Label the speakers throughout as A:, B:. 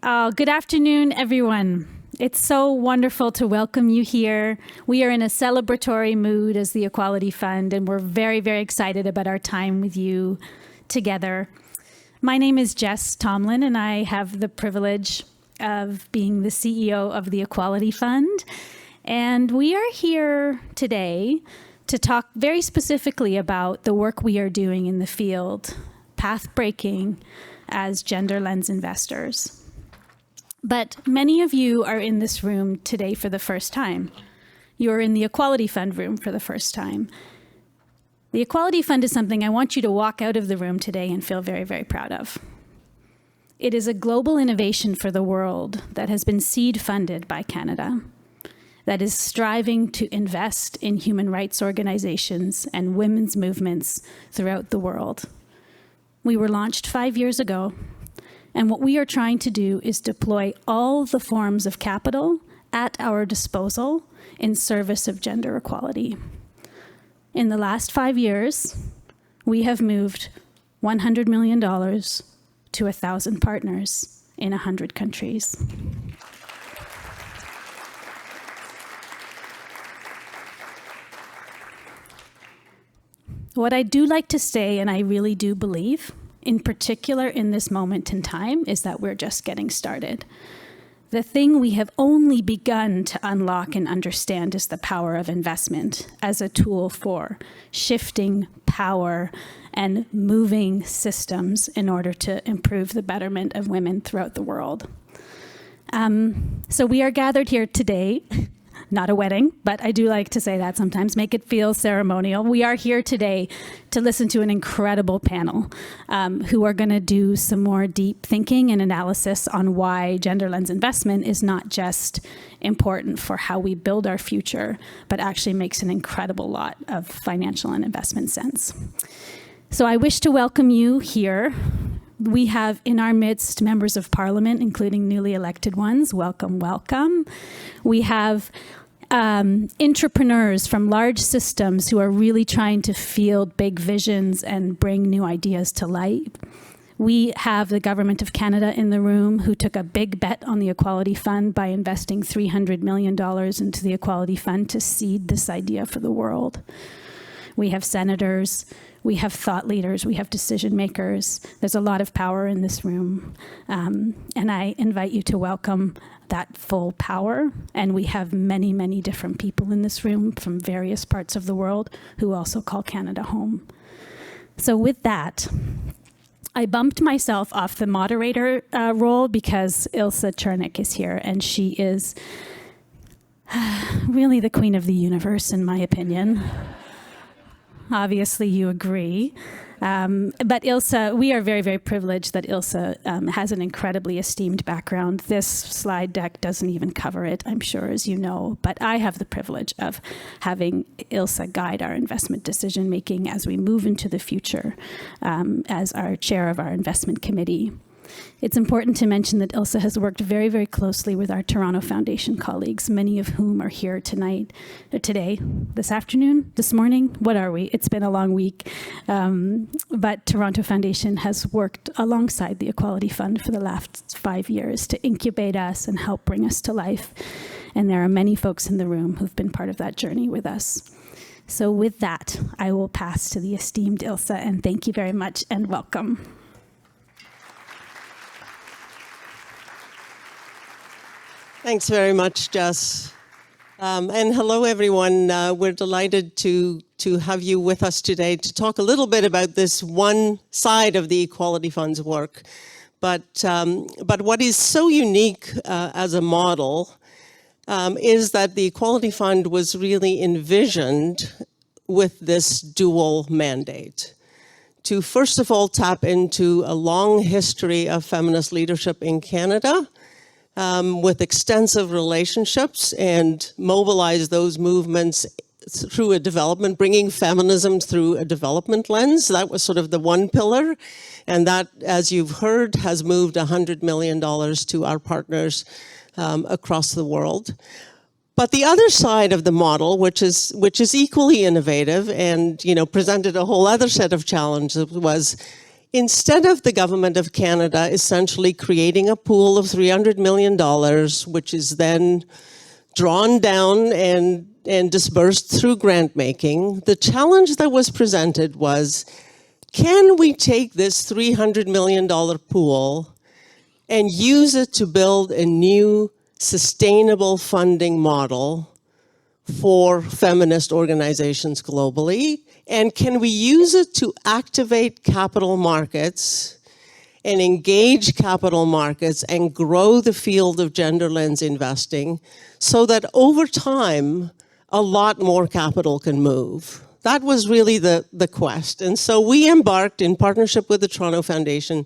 A: Good afternoon, everyone. It's so wonderful to welcome you here. We are in a celebratory mood as the Equality Fund, and we're very, very excited about our time with you together. My name is Jess Tomlin, and I have the privilege of being the CEO of the Equality Fund. And we are here today to talk very specifically about the work we are doing in the field, path breaking as gender lens investors. But many of you are in this room today for the first time. You're in the Equality Fund room for the first time. The Equality Fund is something I want you to walk out of the room today and feel very, very proud of. It is a global innovation for the world that has been seed funded by Canada, that is striving to invest in human rights organizations and women's movements throughout the world. We were launched 5 years ago. And what we are trying to do is deploy all the forms of capital at our disposal in service of gender equality. In the last 5 years, we have moved $100 million to 1,000 partners in 100 countries. What I do like to say, and I really do believe, in particular in this moment in time, is that we're just getting started. The thing we have only begun to unlock and understand is the power of investment as a tool for shifting power and moving systems in order to improve the betterment of women throughout the world. So we are gathered here today. Not a wedding, but I do like to say that sometimes, make it feel ceremonial. We are here today to listen to an incredible panel who are going to do some more deep thinking and analysis on why gender lens investment is not just important for how we build our future, but actually makes an incredible lot of financial and investment sense. So I wish to welcome you here. We have in our midst members of parliament, including newly elected ones. Welcome, welcome. We have entrepreneurs from large systems who are really trying to field big visions and bring new ideas to light. We have the Government of Canada in the room who took a big bet on the Equality Fund by investing $300 million into the Equality Fund to seed this idea for the world. We have senators, we have thought leaders, we have decision makers. There's a lot of power in this room. And I invite you to welcome that full power. And we have many, many different people in this room from various parts of the world who also call Canada home. So with that, I bumped myself off the moderator role because Ilse Chernick is here, and she is really the queen of the universe, in my opinion. Obviously, you agree. But Ilse, we are very, very privileged that Ilse has an incredibly esteemed background. This slide deck doesn't even cover it, I'm sure, as you know. But I have the privilege of having Ilse guide our investment decision making as we move into the future as our chair of our investment committee. It's important to mention that Ilse has worked very, very closely with our Toronto Foundation colleagues, many of whom are here tonight, today, this afternoon, this morning. What are we? It's been a long week. But Toronto Foundation has worked alongside the Equality Fund for the last 5 years to incubate us and help bring us to life. And there are many folks in the room who've been part of that journey with us. So with that, I will pass to the esteemed Ilse, and thank you very much and welcome.
B: Thanks very much, Jess. And hello, everyone. We're delighted to have you with us today to talk a little bit about this one side of the Equality Fund's work. But what is so unique as a model is that the Equality Fund was really envisioned with this dual mandate. To first of all tap into a long history of feminist leadership in Canada, with extensive relationships, and mobilize those movements through a development, bringing feminism through a development lens. That was sort of the one pillar. And that, as you've heard, has moved $100 million to our partners across the world. But the other side of the model, which is equally innovative and presented a whole other set of challenges, was instead of the Government of Canada essentially creating a pool of $300 million, which is then drawn down and dispersed through grant making, the challenge that was presented was, can we take this $300 million pool and use it to build a new sustainable funding model for feminist organizations globally? And can we use it to activate capital markets and engage capital markets and grow the field of gender lens investing so that over time, a lot more capital can move? That was really the quest. And so we embarked in partnership with the Toronto Foundation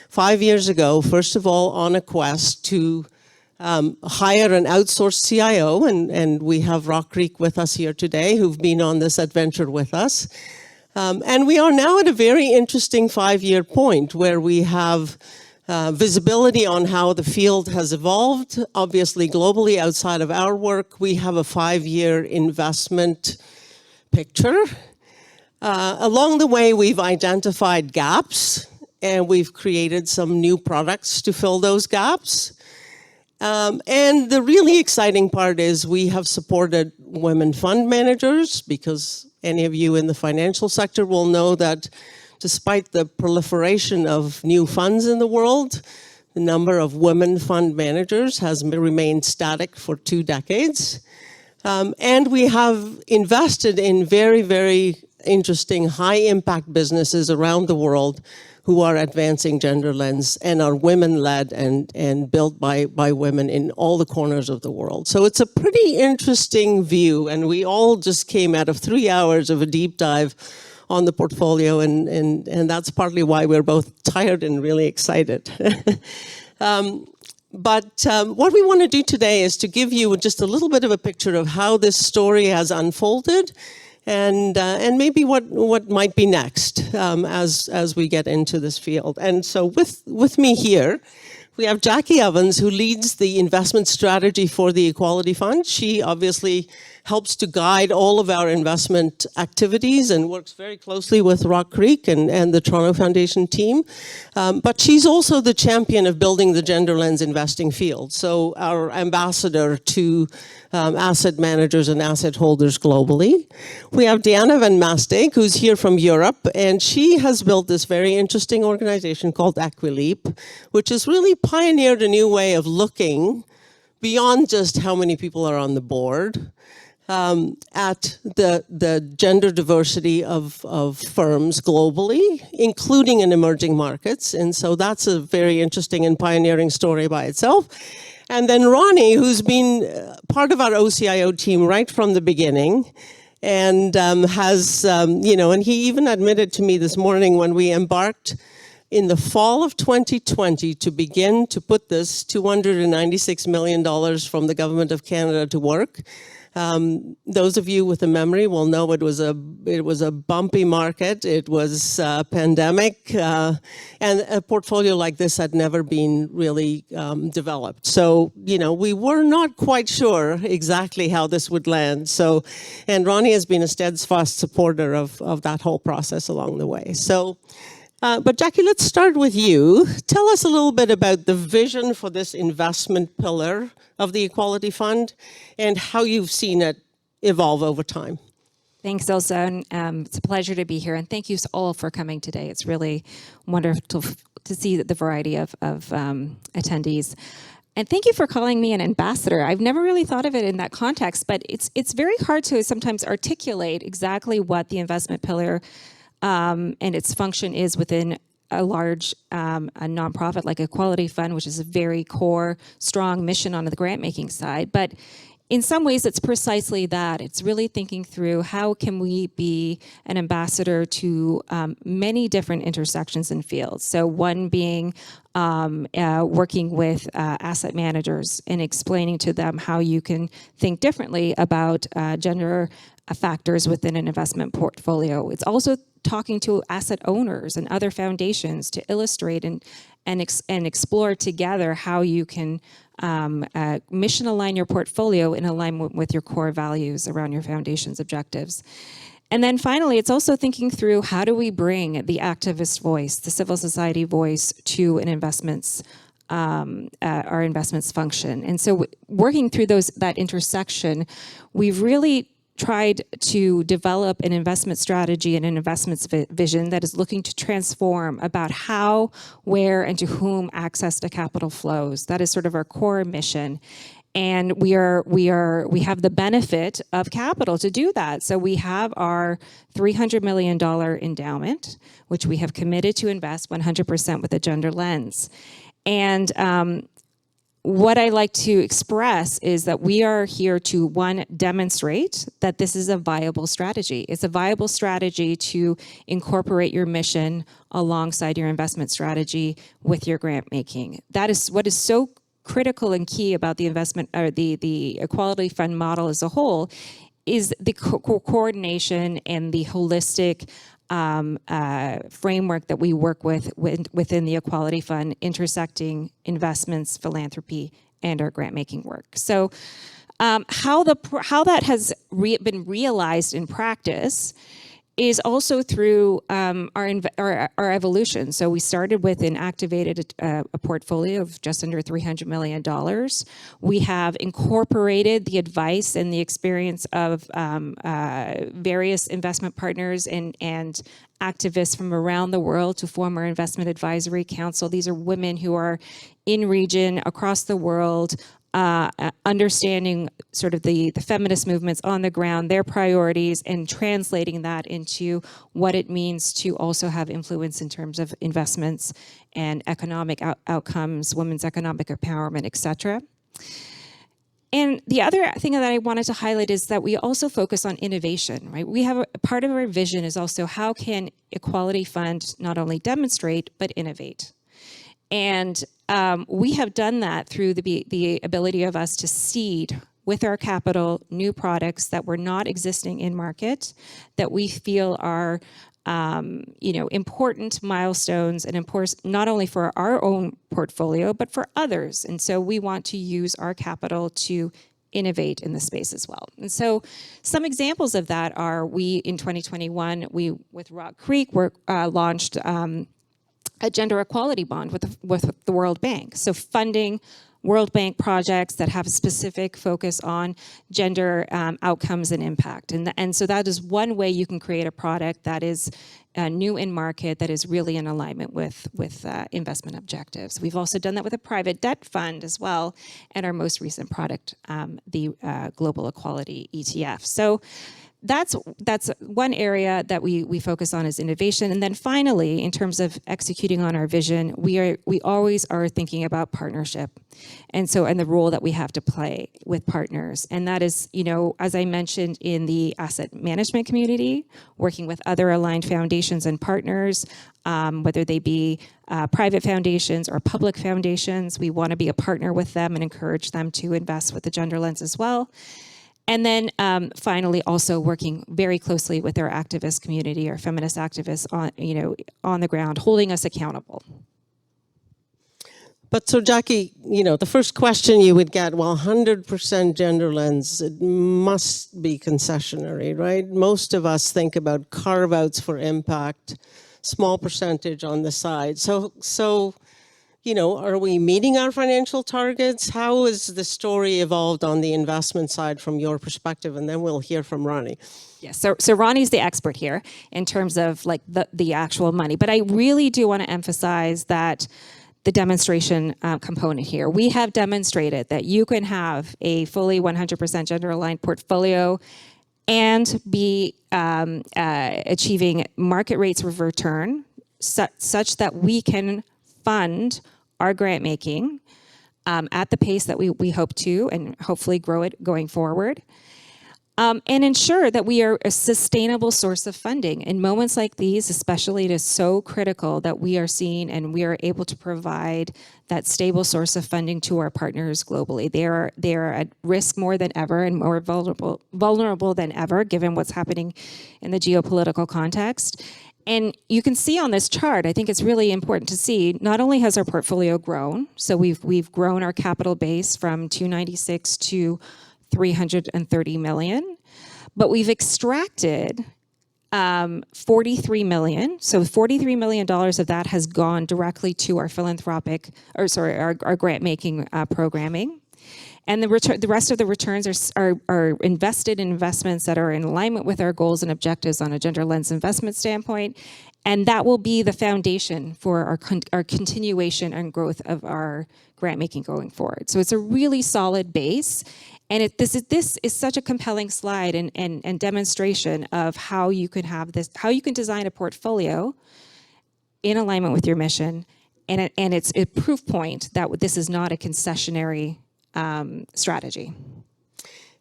B: 5 years ago, first of all, on a quest to hire an outsourced CIO, and we have RockCreek with us here today, who've been on this adventure with us. And we are now at a very interesting 5-year point where we have visibility on how the field has evolved. Obviously, globally, outside of our work, we have a 5-year investment picture. Along the way, we've identified gaps, and we've created some new products to fill those gaps. And the really exciting part is we have supported women fund managers, because any of you in the financial sector will know that despite the proliferation of new funds in the world, the number of women fund managers has remained static for 2 decades. And we have invested in very, very interesting high-impact businesses around the world who are advancing gender lens and are women-led and built by women in all the corners of the world. So it's a pretty interesting view, and we all just came out of 3 hours of a deep dive on the portfolio, and that's partly why we're both tired and really excited. But what we want to do today is to give you just a little bit of a picture of how this story has unfolded, and maybe what might be next as we get into this field. And so with me here, we have Jackie Evans, who leads the investment strategy for the Equality Fund. She obviously helps to guide all of our investment activities and works very closely with RockCreek and the Toronto Foundation team. But she's also the champion of building the gender lens investing field. So our ambassador to asset managers and asset holders globally. We have Diana van Masteeg, who's here from Europe, and she has built this very interesting organization called Equileap, which has really pioneered a new way of looking beyond just how many people are on the board, at the gender diversity of firms globally, including in emerging markets. And so that's a very interesting and pioneering story by itself. And then Ronnie, who's been part of our OCIO team right from the beginning, and has, and he even admitted to me this morning when we embarked in the fall of 2020 to begin to put this $296 million from the Government of Canada to work. Those of you with a memory will know it was a bumpy market. It was a pandemic, and a portfolio like this had never been really developed. So, we were not quite sure exactly how this would land. So, and Ronnie has been a steadfast supporter of that whole process along the way. So, but Jackie, let's start with you. Tell us a little bit about the vision for this investment pillar of the Equality Fund and how you've seen it evolve over time.
C: Thanks, Ilse. And it's a pleasure to be here. And thank you all for coming today. It's really wonderful to see the variety of attendees. And thank you for calling me an ambassador. I've never really thought of it in that context, but it's very hard to sometimes articulate exactly what the investment pillar and its function is within a large a nonprofit like Equality Fund, which is a very core, strong mission on the grant-making side. But in some ways, it's precisely that. It's really thinking through how can we be an ambassador to many different intersections and fields. So one being working with asset managers and explaining to them how you can think differently about gender factors within an investment portfolio. It's also talking to asset owners and other foundations to illustrate and explore together how you can mission align your portfolio in alignment with your core values around your foundation's objectives. And then finally, it's also thinking through how do we bring the activist voice, the civil society voice, to an investments, our investments function. And so working through that intersection, we've really tried to develop an investment strategy and an investments vision that is looking to transform about how, where, and to whom access to capital flows. That is sort of our core mission. And we have the benefit of capital to do that. So we have our $300 million endowment, which we have committed to invest 100% with a gender lens. And what I like to express is that we are here to, one, demonstrate that this is a viable strategy. It's a viable strategy to incorporate your mission alongside your investment strategy with your grant making. That is what is so critical and key about the investment or the Equality Fund model as a whole, is the coordination and the holistic framework that we work within the Equality Fund, intersecting investments, philanthropy, and our grant making work. So how that has been realized in practice is also through our evolution. So we started with an activated a portfolio of just under $300 million. We have incorporated the advice and the experience of various investment partners and activists from around the world to form our Investment Advisory Council. These are women who are in region, across the world, understanding sort of the feminist movements on the ground, their priorities, and translating that into what it means to also have influence in terms of investments and economic outcomes, women's economic empowerment, et cetera. And the other thing that I wanted to highlight is that we also focus on innovation, right? We have part of our vision is also how can Equality Fund not only demonstrate, but innovate. And we have done that through the ability of us to seed with our capital new products that were not existing in market, that we feel are important milestones and important not only for our own portfolio, but for others. And so we want to use our capital to innovate in the space as well. And so some examples of that are in 2021, with RockCreek, launched a gender equality bond with the World Bank. So funding World Bank projects that have a specific focus on gender outcomes and impact. And so that is one way you can create a product that is new in market, that is really in alignment with investment objectives. We've also done that with a private debt fund as well, and our most recent product, the Global Equality ETF. So that's one area that we focus on is innovation. And then finally, in terms of executing on our vision, we always are thinking about partnership. And the role that we have to play with partners. And that is, as I mentioned, in the asset management community, working with other aligned foundations and partners, whether they be private foundations or public foundations. We want to be a partner with them and encourage them to invest with the gender lens as well. And then finally, also working very closely with our activist community, our feminist activists on the ground, holding us accountable.
B: But so Jackie, the first question you would get, 100% gender lens, it must be concessionary, right? Most of us think about carve-outs for impact, small percentage on the side. So are we meeting our financial targets? How has the story evolved on the investment side from your perspective? And then we'll hear from Ronnie.
C: Yes, so Ronnie's the expert here in terms of like the actual money. But I really do want to emphasize that the demonstration component here. We have demonstrated that you can have a fully 100% gender-aligned portfolio and be achieving market rates of return such that we can fund our grant making at the pace that we hope to, and hopefully grow it going forward, and ensure that we are a sustainable source of funding. In moments like these, especially, it is so critical that we are seen and we are able to provide that stable source of funding to our partners globally. They are at risk more than ever and more vulnerable than ever, given what's happening in the geopolitical context. And you can see on this chart, I think it's really important to see, not only has our portfolio grown, so we've grown our capital base from 296 to 330 million, but we've extracted $43 million. So $43 million of that has gone directly to our philanthropic, our grant making programming. And the rest of the returns are invested in investments that are in alignment with our goals and objectives on a gender lens investment standpoint. And that will be the foundation for our continuation and growth of our grant making going forward. So it's a really solid base. And this is such a compelling slide and demonstration of how you can have this, how you can design a portfolio in alignment with your mission. And it's a proof point that this is not a concessionary strategy.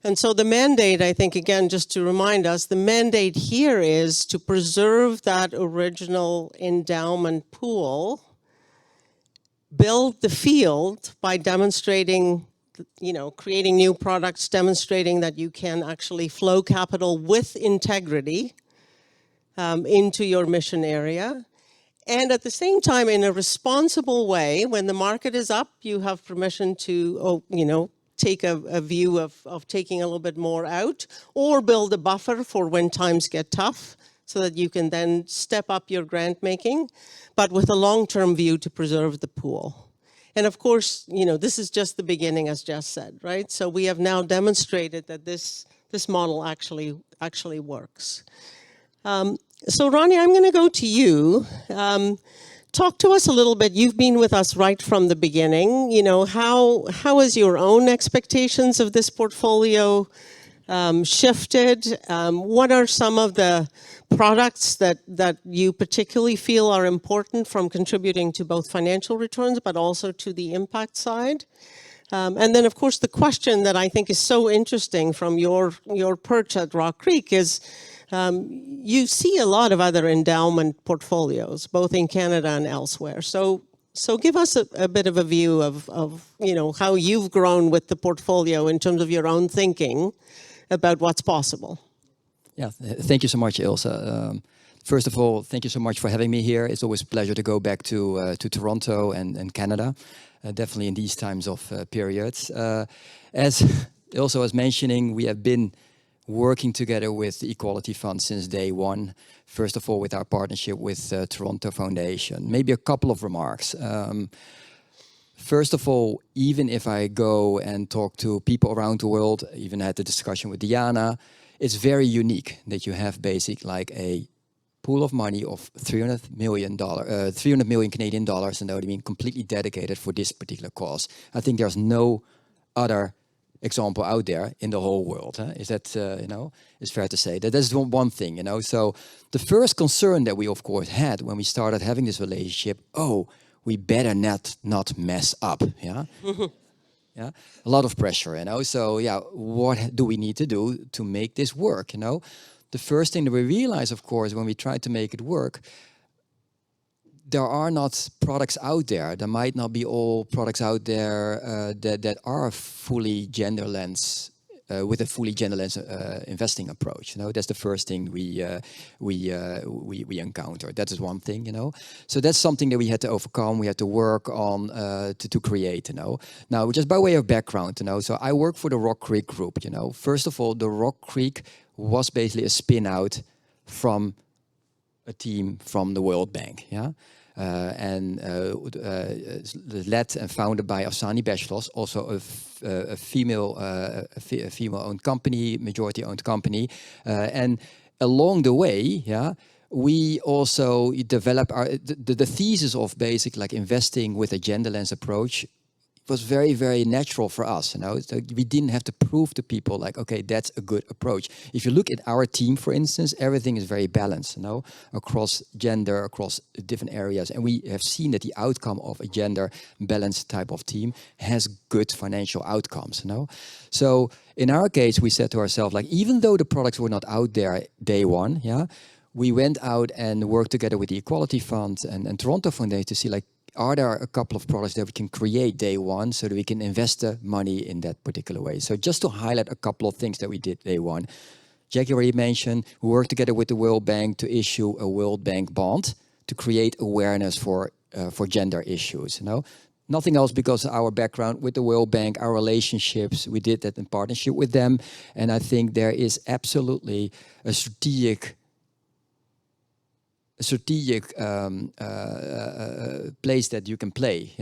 B: And so the mandate, I think, again, just to remind us, the mandate here is to preserve that original endowment pool, build the field by demonstrating, creating new products, demonstrating that you can actually flow capital with integrity into your mission area. And at the same time, in a responsible way, when the market is up, you have permission to, take a view of taking a little bit more out, or build a buffer for when times get tough, so that you can then step up your grant making, but with a long-term view to preserve the pool. And of course, this is just the beginning, as Jess said, right? So we have now demonstrated that this model actually works. So Ronnie, I'm going to go to you. Talk to us a little bit. You've been with us right from the beginning. How has your own expectations of this portfolio shifted? What are some of the products that you particularly feel are important from contributing to both financial returns, but also to the impact side? And then, of course, the question that I think is so interesting from your perch at RockCreek is, you see a lot of other endowment portfolios, both in Canada and elsewhere. So give us a bit of a view of how you've grown with the portfolio in terms of your own thinking about what's possible.
D: Yeah, thank you so much, Ilse. First of all, thank you so much for having me here. It's always a pleasure to go back to Toronto and Canada, definitely in these times of periods. As Ilse was mentioning, we have been working together with the Equality Fund since day one. First of all, with our partnership with Toronto Foundation. Maybe a couple of remarks. First of all, even if I go and talk to people around the world, even had the discussion with Diana, it's very unique that you have like a pool of money of $300 million Canadian dollars, and that would mean completely dedicated for this particular cause. I think there's no other example out there in the whole world. Is that, it's fair to say that that's one thing, So the first concern that we, of course, had when we started having this relationship, we better not mess up, yeah? Yeah, a lot of pressure, So, what do we need to do to make this work, The first thing that we realize, of course, when we try to make it work, there are not products out there. There might not be all products out there that are fully gender lens, with a fully gender lens investing approach. That's the first thing we encounter. That is one thing. So that's something that we had to overcome. We had to work on to create. Now, just by way of background. So I work for the RockCreek group. First of all, the RockCreek was basically a spin out from a team from the World Bank, led and founded by Afsani Beshlos, also a female-owned company, majority-owned company, and along the way, we also developed the thesis of basic investing with a gender lens approach. Was very, very natural for us. So we didn't have to prove to people okay, that's a good approach. If you look at our team, for instance, everything is very balanced, across gender, across different areas. And we have seen that the outcome of a gender balanced type of team has good financial outcomes, So in our case, we said to ourselves, even though the products were not out there day one, we went out and worked together with the Equality Fund and Toronto Foundation to see are there a couple of products that we can create day one so that we can invest the money in that particular way? So just to highlight a couple of things that we did day one. Jackie already mentioned, we worked together with the World Bank to issue a World Bank bond to create awareness for gender issues. Nothing else because of our background with the World Bank, our relationships, we did that in partnership with them. And I think there is absolutely a strategic strategic place that you can play,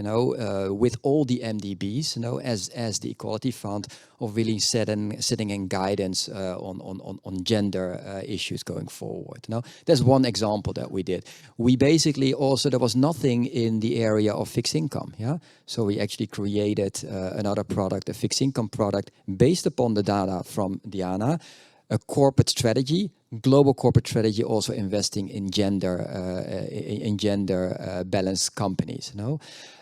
D: with all the MDBs, as the Equality Fund, of really setting in guidance on gender issues going forward. There's one example that we did. We basically also, there was nothing in the area of fixed income, so we actually created another product, a fixed income product, based upon the data from Diana, a corporate strategy, global corporate strategy, also investing in gender balanced companies.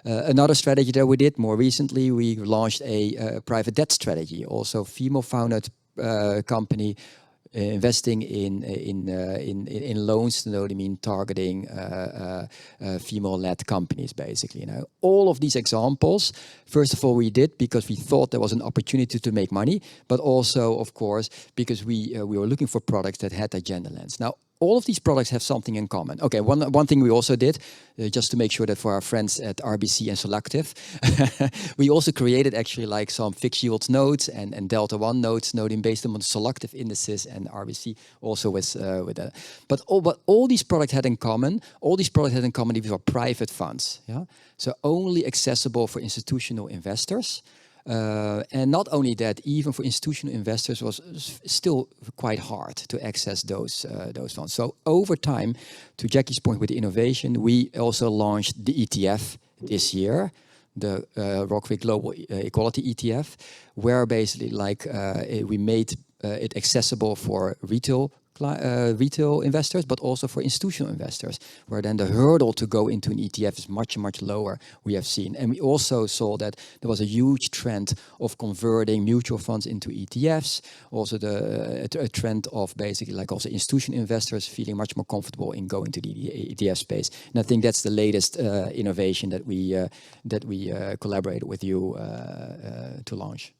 D: Another strategy that we did more recently, we launched a private debt strategy, also female-founded company, investing in loans, targeting female-led companies, basically. All of these examples, first of all, we did because we thought there was an opportunity to make money, but also, of course, because we were looking for products that had a gender lens. Now, all of these products have something in common. Okay, one thing we also did, just to make sure that for our friends at RBC and Selective, we also created actually like some fixed yield notes and Delta One notes, noting based on Selective indices, and RBC also with that. But all these products had in common. These were private funds. So only accessible for institutional investors. And not only that, even for institutional investors was still quite hard to access those funds. So over time, to Jackie's point with the innovation, we also launched the ETF this year, the RockCreek Global Equality ETF, where basically we made it accessible for retail investors, but also for institutional investors, where then the hurdle to go into an ETF is much, much lower, we have seen. And we also saw that there was a huge trend of converting mutual funds into ETFs, also a trend of basically like also institutional investors feeling much more comfortable in going to the ETF space. And I think that's the latest innovation that we collaborated with you to launch.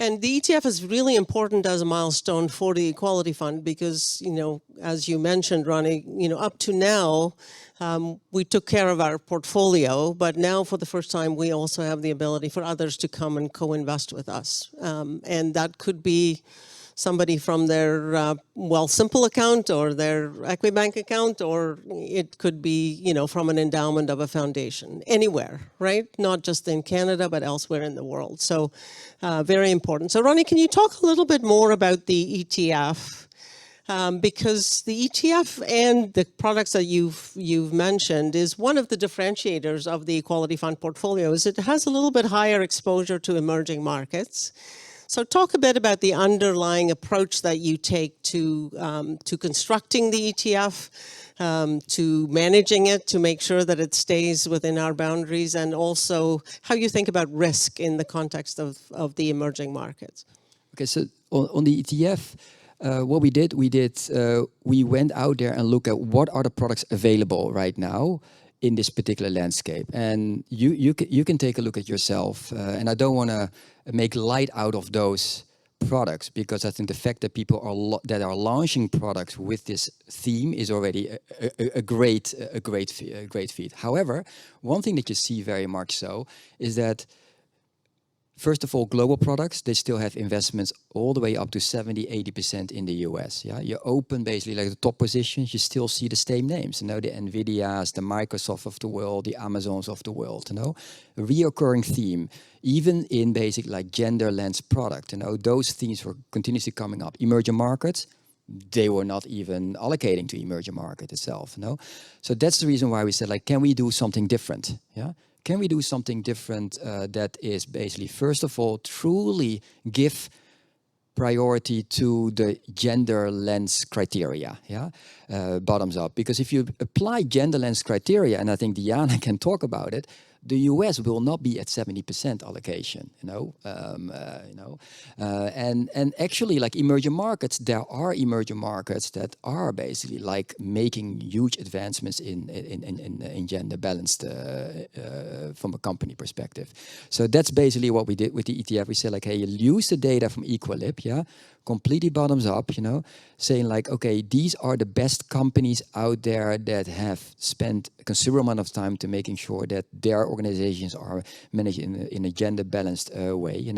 B: And the ETF is really important as a milestone for the Equality Fund because, as you mentioned, Ronnie, up to now, we took care of our portfolio, but now for the first time, we also have the ability for others to come and co-invest with us. And that could be somebody from their Wealthsimple account or their Equibank account, or it could be, from an endowment of a foundation, anywhere, right? Not just in Canada, but elsewhere in the world. So very important. So Ronnie, can you talk a little bit more about the ETF? Because the ETF and the products that you've mentioned is one of the differentiators of the Equality Fund portfolio is it has a little bit higher exposure to emerging markets. So talk a bit about the underlying approach that you take to constructing the ETF, to managing it, to make sure that it stays within our boundaries, and also how you think about risk in the context of the emerging markets.
D: Okay, so on the ETF, what we went out there and looked at what are the products available right now in this particular landscape. And you can take a look at yourself. And I don't want to make light out of those products, because I think the fact that people that are launching products with this theme is already a great feat. However, one thing that you see very much so is that, first of all, global products, they still have investments all the way up to 70-80% in the US. Yeah, you open basically like the top positions, you still see the same names. The Nvidias, the Microsoft of the world, the Amazons of the world. A reoccurring theme, even in basic like gender lens product. Those themes were continuously coming up. Emerging markets, they were not even allocating to emerging market itself. So that's the reason why we said, like, can we do something different? Yeah. Can we do something different that is basically, first of all, truly give priority to the gender lens criteria, bottoms up? Because if you apply gender lens criteria, and I think Diana can talk about it, the US will not be at 70% allocation, and actually, like emerging markets, there are emerging markets that are basically like making huge advancements in gender balanced from a company perspective. So that's basically what we did with the ETF. We said like, hey, you use the data from Equileap, completely bottoms up, saying like, okay, these are the best companies out there that have spent a considerable amount of time to making sure that their organizations are managed in a gender balanced way,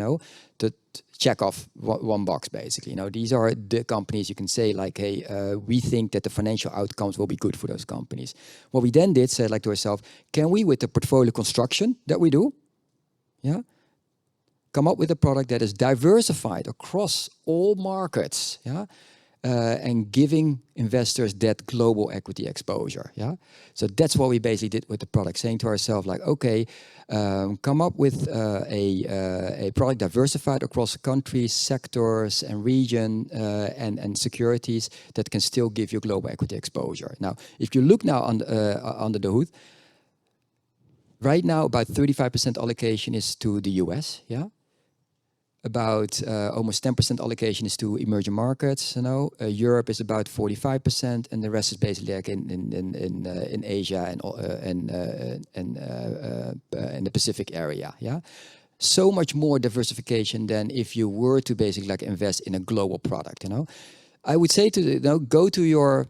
D: to check off one box basically. These are the companies you can say like, hey, we think that the financial outcomes will be good for those companies. What we then did, said like to ourselves, can we, with the portfolio construction that we do, come up with a product that is diversified across all markets, and giving investors that global equity exposure, So that's what we basically did with the product, saying to ourselves like, okay, come up with a product diversified across countries, sectors, and region, and securities that can still give you global equity exposure. Now, if you look now under the hood, right now about 35% allocation is to the US, About almost 10% allocation is to emerging markets. Europe is about 45%, and the rest is basically like in Asia and in the Pacific area. So much more diversification than if you were to basically like invest in a global product. I would say to go to your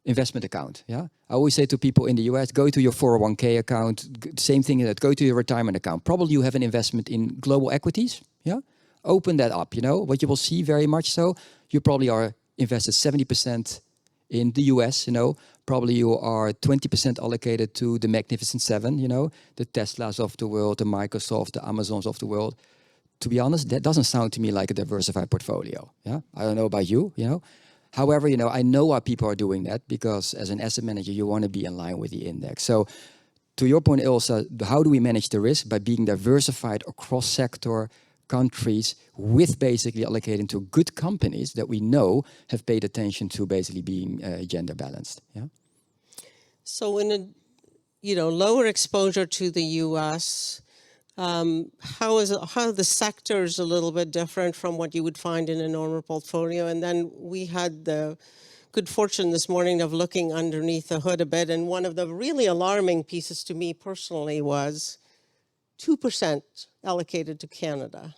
D: investment account. I always say to people in the US, go to your 401k account. Same thing, that go to your retirement account. Probably you have an investment in global equities. Open that up. What you will see very much so, you probably are invested 70% in the US. Probably you are 20% allocated to the Magnificent Seven. The Teslas of the world, the Microsoft, the Amazons of the world. To be honest, that doesn't sound to me like a diversified portfolio. I don't know about you. However, I know why people are doing that, because as an asset manager, you want to be in line with the index. So to your point, Ilse, how do we manage the risk? By being diversified across sector, countries, with basically allocating to good companies that we know have paid attention to basically being gender balanced.
B: So in a lower exposure to the US, how the sectors a little bit different from what you would find in a normal portfolio? And then we had the good fortune this morning of looking underneath the hood a bit, and one of the really alarming pieces to me personally was 2% allocated to Canada.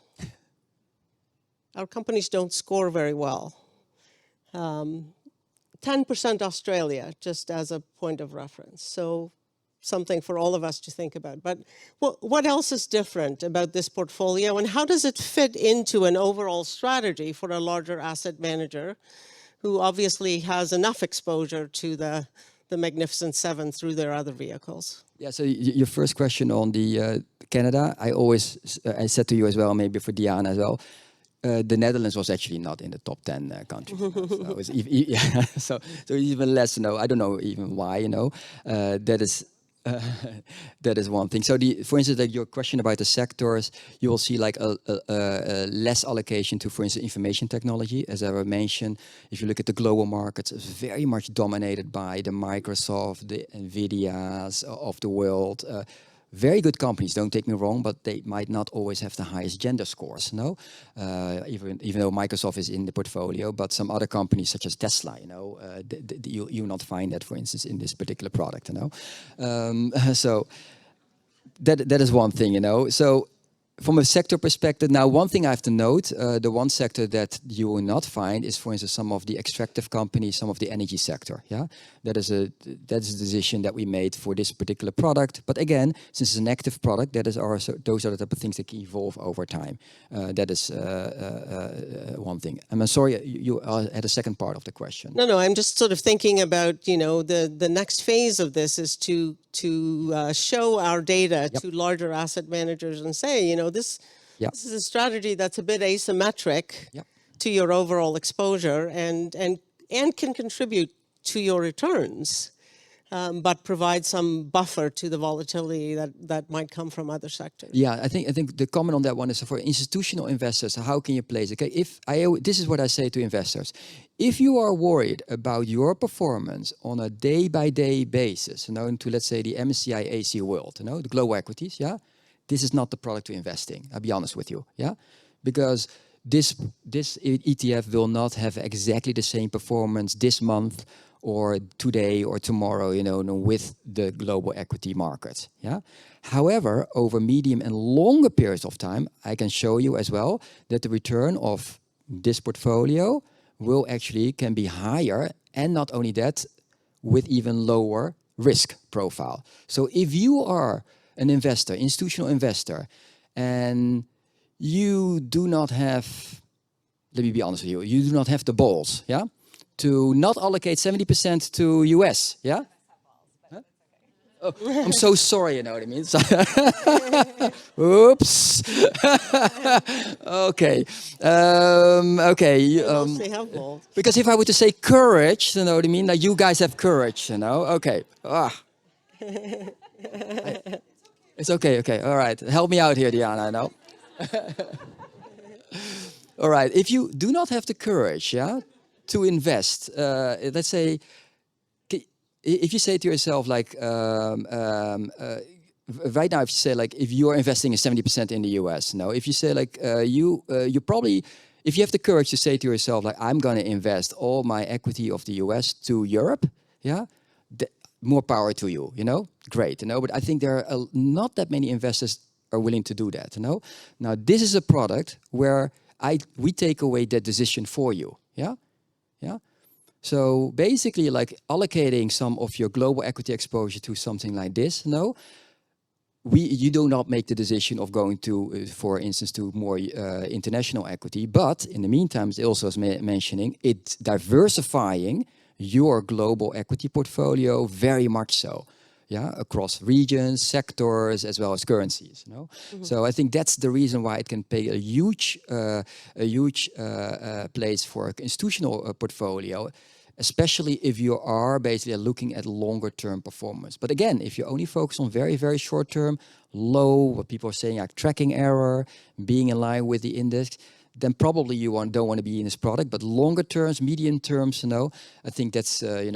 B: Our companies don't score very well. 10% Australia, just as a point of reference. So something for all of us to think about. But what else is different about this portfolio, and how does it fit into an overall strategy for a larger asset manager who obviously has enough exposure to the Magnificent Seven through their other vehicles?
D: Yeah, so your first question on the Canada, I said to you as well, maybe for Diana as well, the Netherlands was actually not in the top 10 countries. So it was so even less, I don't know even why, that is one thing. So for instance, like your question about the sectors, you will see like a less allocation to, for instance, information technology. As I mentioned, if you look at the global markets, it's very much dominated by the Microsoft, the Nvidias of the world. Very good companies, don't take me wrong, but they might not always have the highest gender scores, even though Microsoft is in the portfolio, but some other companies such as Tesla, you will not find that, for instance, in this particular product, So that is one thing, So from a sector perspective, now one thing I have to note, the one sector that you will not find is, for instance, some of the extractive companies, some of the energy sector. That is a decision that we made for this particular product. But again, since it's an active product, those are the type of things that can evolve over time. That is one thing. I'm sorry, you had a second part of the question.
B: No, I'm just sort of thinking about, the next phase of this is to show our data to larger asset managers and say, this is a strategy that's a bit asymmetric to your overall exposure and can contribute to your returns, but provide some buffer to the volatility that might come from other sectors.
D: Yeah, I think the comment on that one is for institutional investors. How can you place it? Okay, this is what I say to investors: if you are worried about your performance on a day-by-day basis, into, let's say, the MSCI AC world, the global equities, this is not the product to invest in. I'll be honest with you, because this ETF will not have exactly the same performance this month or today or tomorrow, with the global equity markets. However, over medium and longer periods of time, I can show you as well that the return of this portfolio can be higher, and not only that, with even lower risk profile. So if you are an investor, institutional investor, and you do not have, let me be honest with you, you do not have the balls, yeah, to not allocate 70% to US, yeah? Oh, I'm so sorry, you know what I mean? So oops. Okay. Okay.
B: They have balls.
D: Because if I were to say courage, you know what I mean? Like you guys have courage, you know? Okay. It's okay, okay. All right. Help me out here, Diana, I know. All right. If you do not have the courage, yeah, to invest, let's say, if you say to yourself, like, right now, if you say, like, if you're investing in 70% in the US, no, if you say, like, you probably, if you have the courage to say to yourself, like, I'm going to invest all my equity of the US to Europe, yeah, more power to you, you know, great, you know, but I think there are not that many investors are willing to do that, you know. Now, this is a product where we take away that decision for you, yeah, yeah. So basically, like allocating some of your global equity exposure to something like this, no, you do not make the decision of going to, for instance, to more international equity. But in the meantime, it also is mentioning it's diversifying your global equity portfolio very much so. Yeah, across regions, sectors, as well as currencies. You know? So I think that's the reason why it can pay a huge place for an institutional portfolio, especially if you are basically looking at longer term performance. But again, if you only focus on very, very short term, low, what people are saying like tracking error, being in line with the index, then probably you don't want to be in this product. But longer terms, medium terms, you know, I think that's you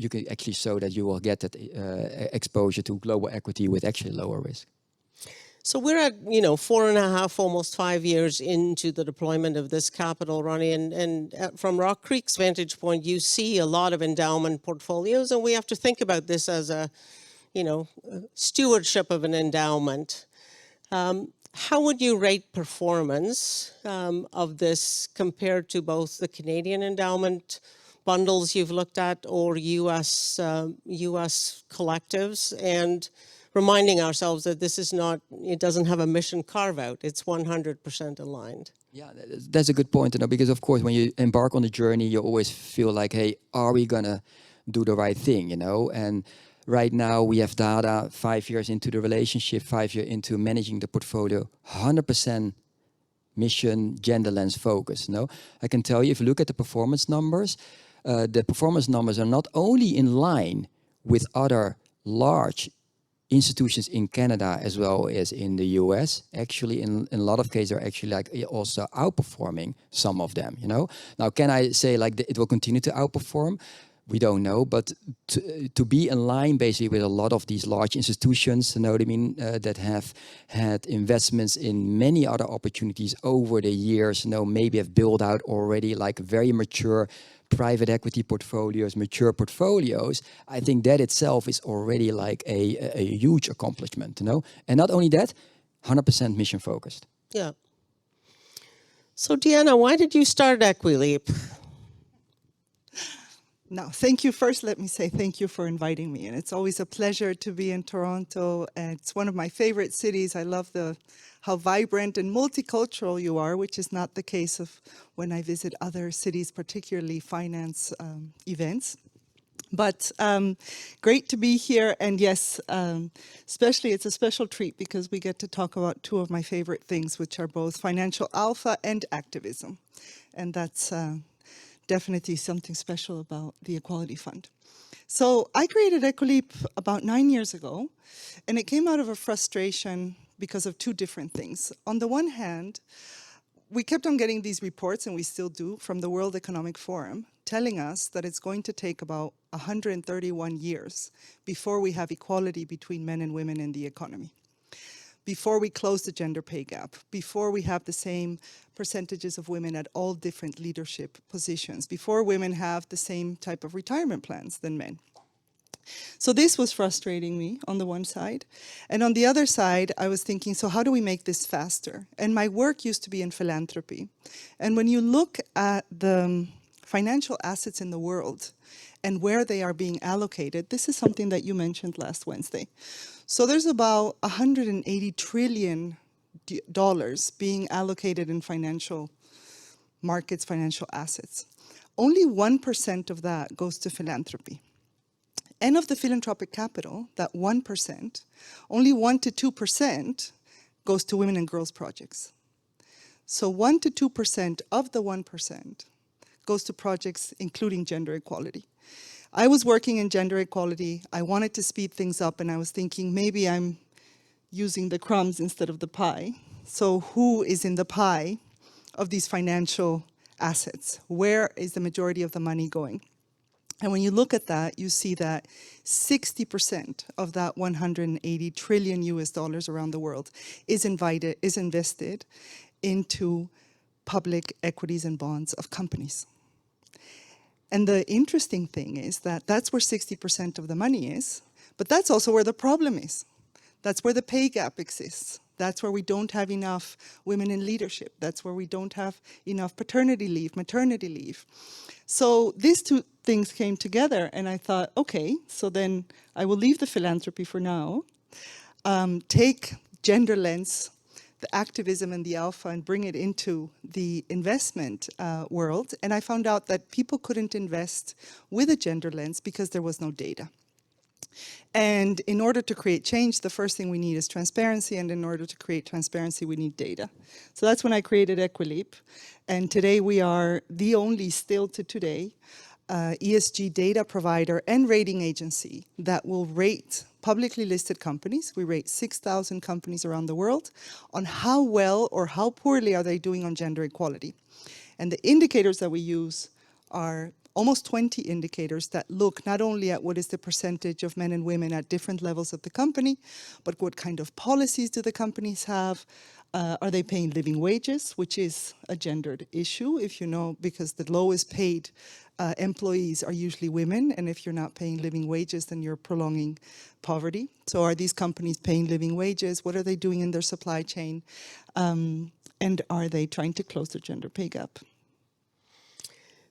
D: can actually show that you will get that exposure to global equity with actually lower risk.
B: So we're at 4.5, almost 5 years into the deployment of this capital, Ronnie, and from RockCreek's vantage point, you see a lot of endowment portfolios, and we have to think about this as a stewardship of an endowment. How would you rate performance of this compared to both the Canadian endowment bundles you've looked at or U.S. collectives, and reminding ourselves that this is not, it doesn't have a mission carve-out, it's 100% aligned.
D: Yeah, that's a good point, because of course when you embark on the journey, you always feel like, hey, are we gonna do the right thing, And right now we have data 5 years into the relationship, 5 years into managing the portfolio, 100% mission, gender lens focus. I can tell you, if you look at the performance numbers are not only in line with other large institutions in Canada as well as in the US. Actually, in a lot of cases, they're actually like also outperforming some of them. Now, can I say like it will continue to outperform? We don't know, but to be in line basically with a lot of these large institutions, that have had investments in many other opportunities over the years, maybe have built out already like very mature private equity portfolios, mature portfolios. I think that itself is already like a huge accomplishment, And not only that, 100% mission focused.
B: Yeah. So Deanna, why did you start Equileap?
E: Now, thank you. First, let me say thank you for inviting me. And it's always a pleasure to be in Toronto. And it's one of my favorite cities. I love how vibrant and multicultural you are, which is not the case of when I visit other cities, particularly finance events. But great to be here. And yes, especially it's a special treat because we get to talk about two of my favorite things, which are both financial alpha and activism. And that's definitely something special about the Equality Fund. So I created Equileap about 9 years ago, and it came out of a frustration because of two different things. On the one hand, we kept on getting these reports, and we still do, from the World Economic Forum, telling us that it's going to take about 131 years before we have equality between men and women in the economy, before we close the gender pay gap, before we have the same percentages of women at all different leadership positions, before women have the same type of retirement plans than men. So this was frustrating me on the one side. And on the other side, I was thinking, so how do we make this faster? And my work used to be in philanthropy. And when you look at the financial assets in the world and where they are being allocated, this is something that you mentioned last Wednesday. So there's about $180 trillion being allocated in financial markets, financial assets. Only 1% of that goes to philanthropy. And of the philanthropic capital, that 1%, only 1 to 2% goes to women and girls projects. So 1 to 2% of the 1% goes to projects including gender equality. I was working in gender equality. I wanted to speed things up, and I was thinking maybe I'm using the crumbs instead of the pie. So who is in the pie of these financial assets? Where is the majority of the money going? And when you look at that, you see that 60% of that 180 trillion US dollars around the world is invested into public equities and bonds of companies. And the interesting thing is that that's where 60% of the money is, but that's also where the problem is. That's where the pay gap exists. That's where we don't have enough women in leadership. That's where we don't have enough paternity leave, maternity leave. So these two things came together, and I thought, okay, so then I will leave the philanthropy for now, take gender lens, the activism and the alpha, and bring it into the investment world. And I found out that people couldn't invest with a gender lens because there was no data. And in order to create change, the first thing we need is transparency. And in order to create transparency, we need data. So that's when I created Equileap. And today we are the only, still to today, ESG data provider and rating agency that will rate publicly listed companies. We rate 6,000 companies around the world on how well or how poorly are they doing on gender equality. And the indicators that we use are almost 20 indicators that look not only at what is the percentage of men and women at different levels of the company, but what kind of policies do the companies have? Are they paying living wages, which is a gendered issue, if you know, because the lowest paid employees are usually women, and if you're not paying living wages, then you're prolonging poverty. So are these companies paying living wages? What are they doing in their supply chain? And are they trying to close the gender pay gap?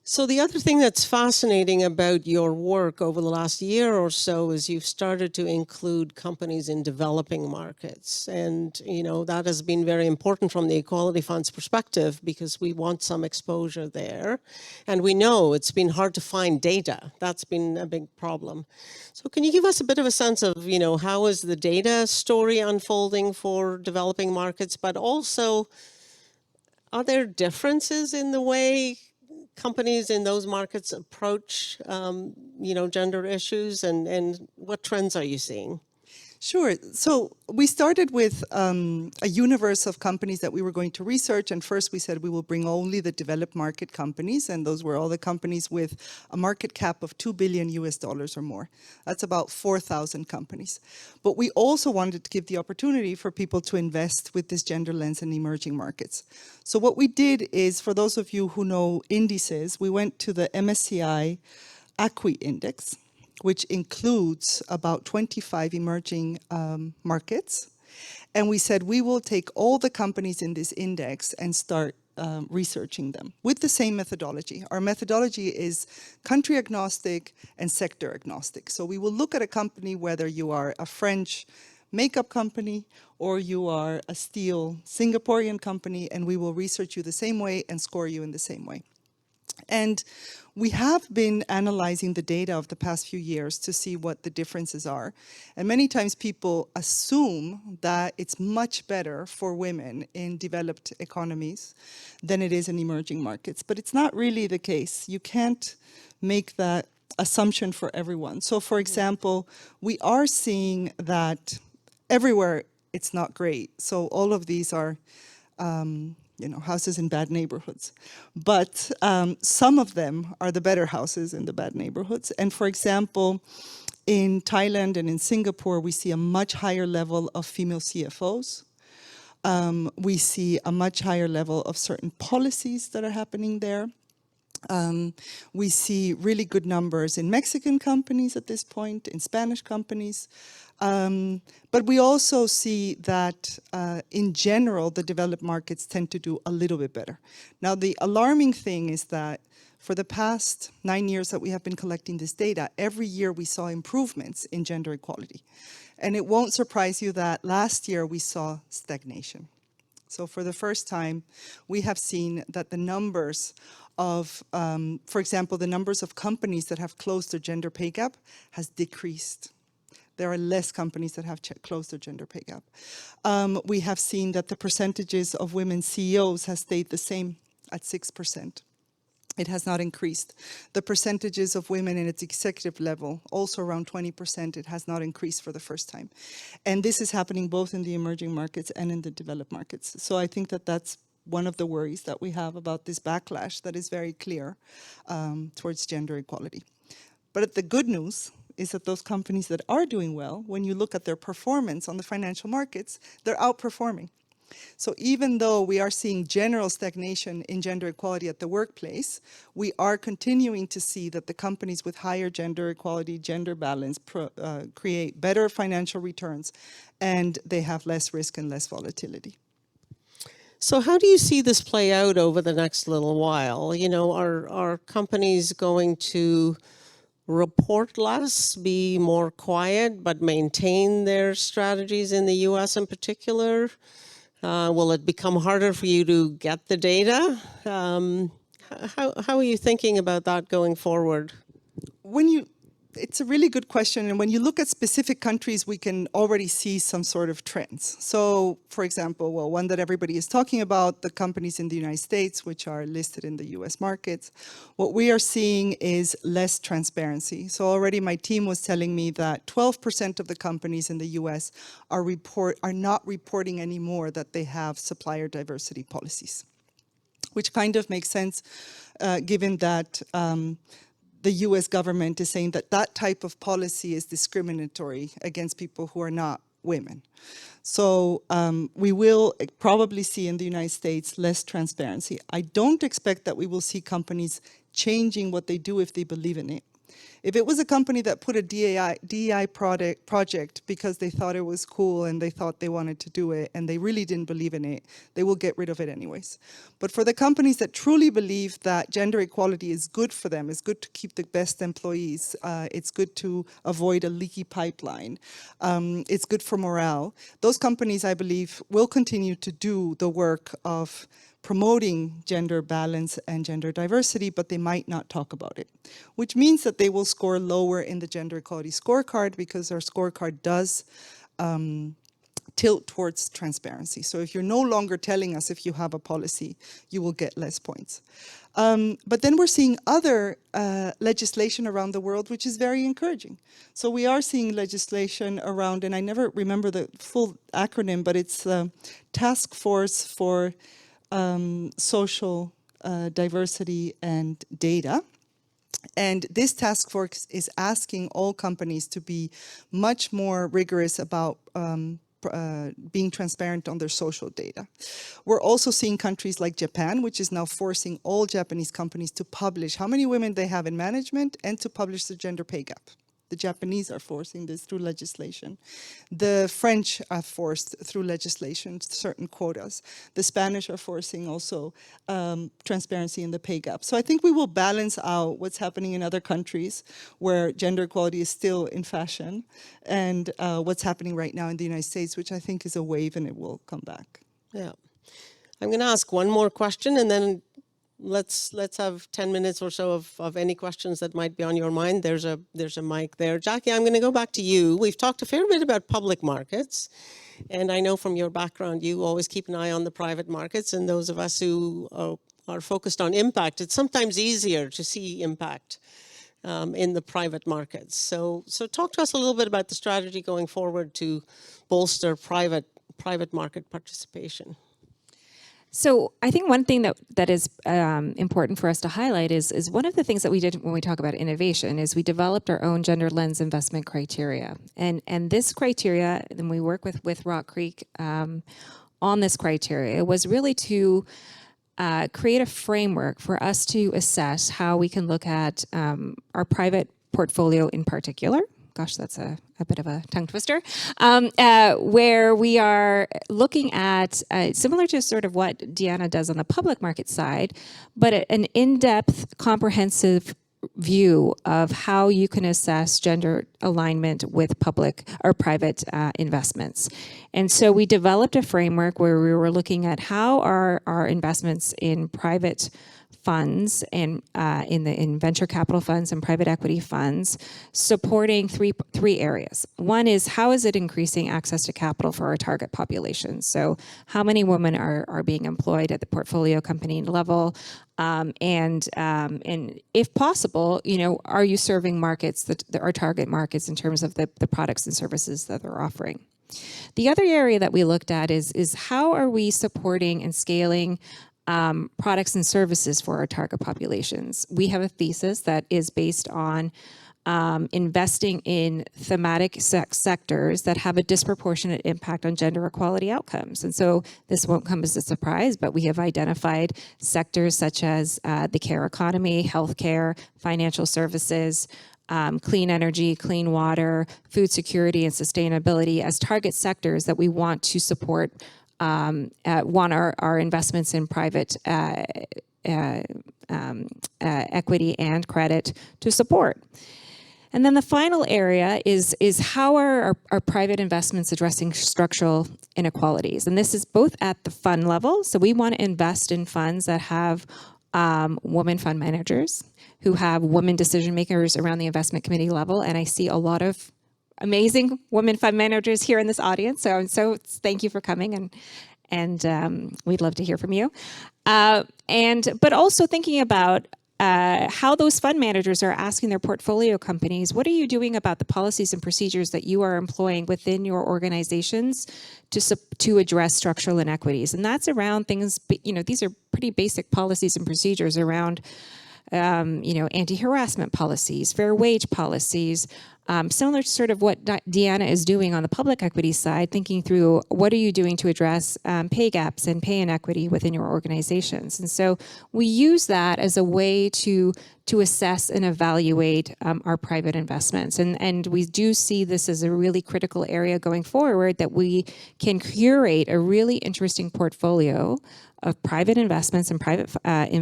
B: So the other thing that's fascinating about your work over the last year or so is you've started to include companies in developing markets. And, you know, that has been very important from the Equality Fund's perspective because we want some exposure there. And we know it's been hard to find data. That's been a big problem. So can you give us a bit of a sense of, you know, how is the data story unfolding for developing markets, but also are there differences in the way companies in those markets approach, you know, gender issues, and what trends are you seeing?
E: Sure. So we started with a universe of companies that we were going to research. And first we said we will bring only the developed market companies. And those were all the companies with a market cap of $2 billion US dollars or more. That's about 4,000 companies. But we also wanted to give the opportunity for people to invest with this gender lens in emerging markets. So what we did is, for those of you who know indices, we went to the MSCI ACWI index, which includes about 25 emerging markets. And we said we will take all the companies in this index and start researching them with the same methodology. Our methodology is country agnostic and sector agnostic. So we will look at a company whether you are a French makeup company or you are a steel Singaporean company, and we will research you the same way and score you in the same way. And we have been analyzing the data of the past few years to see what the differences are. And many times people assume that it's much better for women in developed economies than it is in emerging markets. But it's not really the case. You can't make that assumption for everyone. So for example, we are seeing that everywhere it's not great. So all of these are you know, houses in bad neighborhoods. But some of them are the better houses in the bad neighborhoods. And for example, in Thailand and in Singapore, we see a much higher level of female CFOs. We see a much higher level of certain policies that are happening there. We see really good numbers in Mexican companies at this point, in Spanish companies. But we also see that in general, the developed markets tend to do a little bit better. Now, the alarming thing is that for the past 9 years that we have been collecting this data, every year we saw improvements in gender equality. And it won't surprise you that last year we saw stagnation. So for the first time, we have seen that the numbers of, for example, the numbers of companies that have closed their gender pay gap has decreased. There are less companies that have closed their gender pay gap. We have seen that the percentages of women CEOs has stayed the same at 6%. It has not increased. The percentages of women in its executive level, also around 20%, it has not increased for the first time. And this is happening both in the emerging markets and in the developed markets. So I think that that's one of the worries that we have about this backlash that is very clear towards gender equality. But the good news is that those companies that are doing well, when you look at their performance on the financial markets, they're outperforming. So even though we are seeing general stagnation in gender equality at the workplace, we are continuing to see that the companies with higher gender equality, gender balance, create better financial returns, and they have less risk and less volatility.
B: So how do you see this play out over the next little while? You know, are companies going to report less, be more quiet, but maintain their strategies in the US in particular? Will it become harder for you to get the data? How are you thinking about that going forward?
E: It's a really good question. And when you look at specific countries, we can already see some sort of trends. So, for example, well, one that everybody is talking about, the companies in the United States, which are listed in the US markets, what we are seeing is less transparency. So already my team was telling me that 12% of the companies in the US are not reporting anymore that they have supplier diversity policies, which kind of makes sense given that the US government is saying that that type of policy is discriminatory against people who are not women. So we will probably see in the United States less transparency. I don't expect that we will see companies changing what they do if they believe in it. If it was a company that put a DEI project because they thought it was cool and they thought they wanted to do it and they really didn't believe in it, they will get rid of it anyways. But for the companies that truly believe that gender equality is good for them, it's good to keep the best employees, it's good to avoid a leaky pipeline, it's good for morale, those companies, I believe, will continue to do the work of promoting gender balance and gender diversity, but they might not talk about it, which means that they will score lower in the gender equality scorecard because our scorecard does tilt towards transparency. So if you're no longer telling us if you have a policy, you will get less points. But then we're seeing other legislation around the world, which is very encouraging. So we are seeing legislation around, and I never remember the full acronym, but it's the Task Force for Social Diversity and Data. And this task force is asking all companies to be much more rigorous about being transparent on their social data. We're also seeing countries like Japan, which is now forcing all Japanese companies to publish how many women they have in management and to publish the gender pay gap. The Japanese are forcing this through legislation. The French are forced through legislation certain quotas. The Spanish are forcing also transparency in the pay gap. So I think we will balance out what's happening in other countries where gender equality is still in fashion and what's happening right now in the United States, which I think is a wave and it will come back.
B: Yeah. I'm going to ask one more question and then let's have 10 minutes or so of any questions that might be on your mind. There's a mic there. Jackie, I'm going to go back to you. We've talked a fair bit about public markets, and I know from your background you always keep an eye on the private markets, and those of us who are focused on impact, it's sometimes easier to see impact in the private markets. So talk to us a little bit about the strategy going forward to bolster private market participation.
C: So I think one thing that is important for us to highlight is one of the things that we did when we talk about innovation is we developed our own gender lens investment criteria. And this criteria, and we work with RockCreek on this criteria, was really to create a framework for us to assess how we can look at our private portfolio in particular. Gosh, that's a bit of a tongue twister, where we are looking at, similar to sort of what Deanna does on the public market side, but an in-depth, comprehensive view of how you can assess gender alignment with public or private investments. And so we developed a framework where we were looking at how are our investments in private funds and in venture capital funds and private equity funds supporting three areas. One is, how is it increasing access to capital for our target population? So how many women are being employed at the portfolio company level? And if possible, are you serving markets that are target markets in terms of the products and services that they're offering? The other area that we looked at is how are we supporting and scaling products and services for our target populations. We have a thesis that is based on investing in thematic sectors that have a disproportionate impact on gender equality outcomes. And so this won't come as a surprise, but we have identified sectors such as the care economy, healthcare, financial services, clean energy, clean water, food security, and sustainability as target sectors that we want to support our investments in private equity and credit to support. And then the final area is how are our private investments addressing structural inequalities? And this is both at the fund level. So we want to invest in funds that have women fund managers who have women decision makers around the investment committee level. And I see a lot of amazing women fund managers here in this audience. So thank you for coming, and we'd love to hear from you. But also thinking about how those fund managers are asking their portfolio companies, what are you doing about the policies and procedures that you are employing within your organizations to address structural inequities? And that's around things, these are pretty basic policies and procedures around anti-harassment policies, fair wage policies, similar to sort of what Deanna is doing on the public equity side, thinking through what are you doing to address pay gaps and pay inequity within your organizations. And so we use that as a way to assess and evaluate our private investments. And we do see this as a really critical area going forward, that we can curate a really interesting portfolio of private investments and private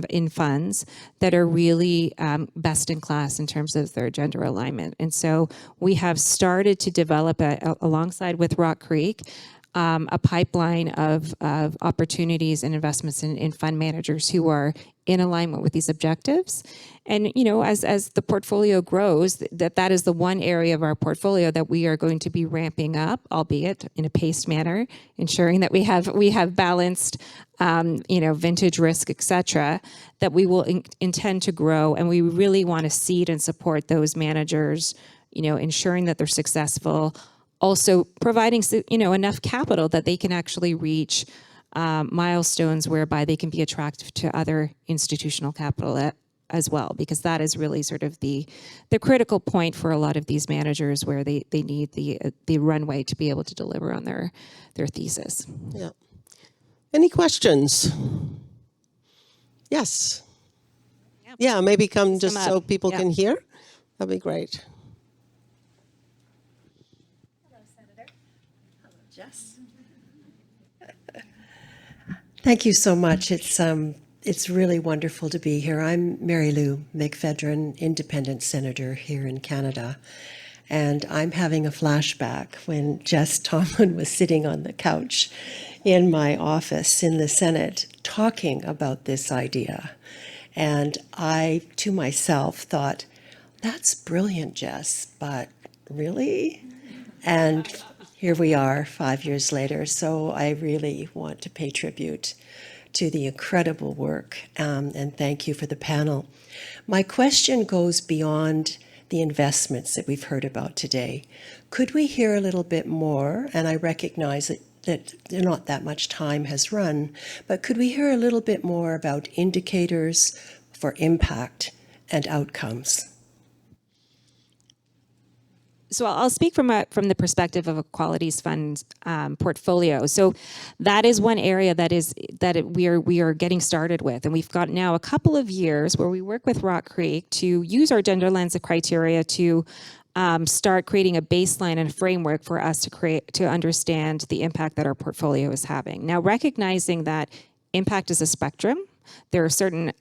C: in funds that are really best in class in terms of their gender alignment. And so we have started to develop, alongside with RockCreek, a pipeline of opportunities and investments in fund managers who are in alignment with these objectives. And as the portfolio grows, that is the one area of our portfolio that we are going to be ramping up, albeit in a paced manner, ensuring that we have balanced vintage risk, et cetera, that we will intend to grow. And we really want to seed and support those managers, ensuring that they're successful, also providing enough capital that they can actually reach milestones whereby they can be attractive to other institutional capital as well, because that is really sort of the critical point for a lot of these managers, where they need the runway to be able to deliver on their thesis.
B: Yeah. Any questions? Yes. Yeah, maybe come just so people can hear. That'd be great.
F: Hello, Senator. Hello, Jess. Thank you so much. It's really wonderful to be here. I'm Mary Lou McPhedran, independent senator here in Canada. And I'm having a flashback when Jess Tomlin was sitting on the couch in my office in the Senate talking about this idea. And I, to myself, thought, that's brilliant, Jess, but really? And here we are 5 years later. So I really want to pay tribute to the incredible work, and thank you for the panel. My question goes beyond the investments that we've heard about today. Could we hear a little bit more, and I recognize that not that much time has run, but could we hear a little bit more about indicators for impact and outcomes?
C: So I'll speak from the perspective of Equality's Fund's portfolio. So that is one area we are getting started with, and we've got now a couple of years where we work with RockCreek to use our gender lens of criteria to start creating a baseline and a framework for us to understand the impact that our portfolio is having. Now, recognizing that impact is a spectrum. There are certain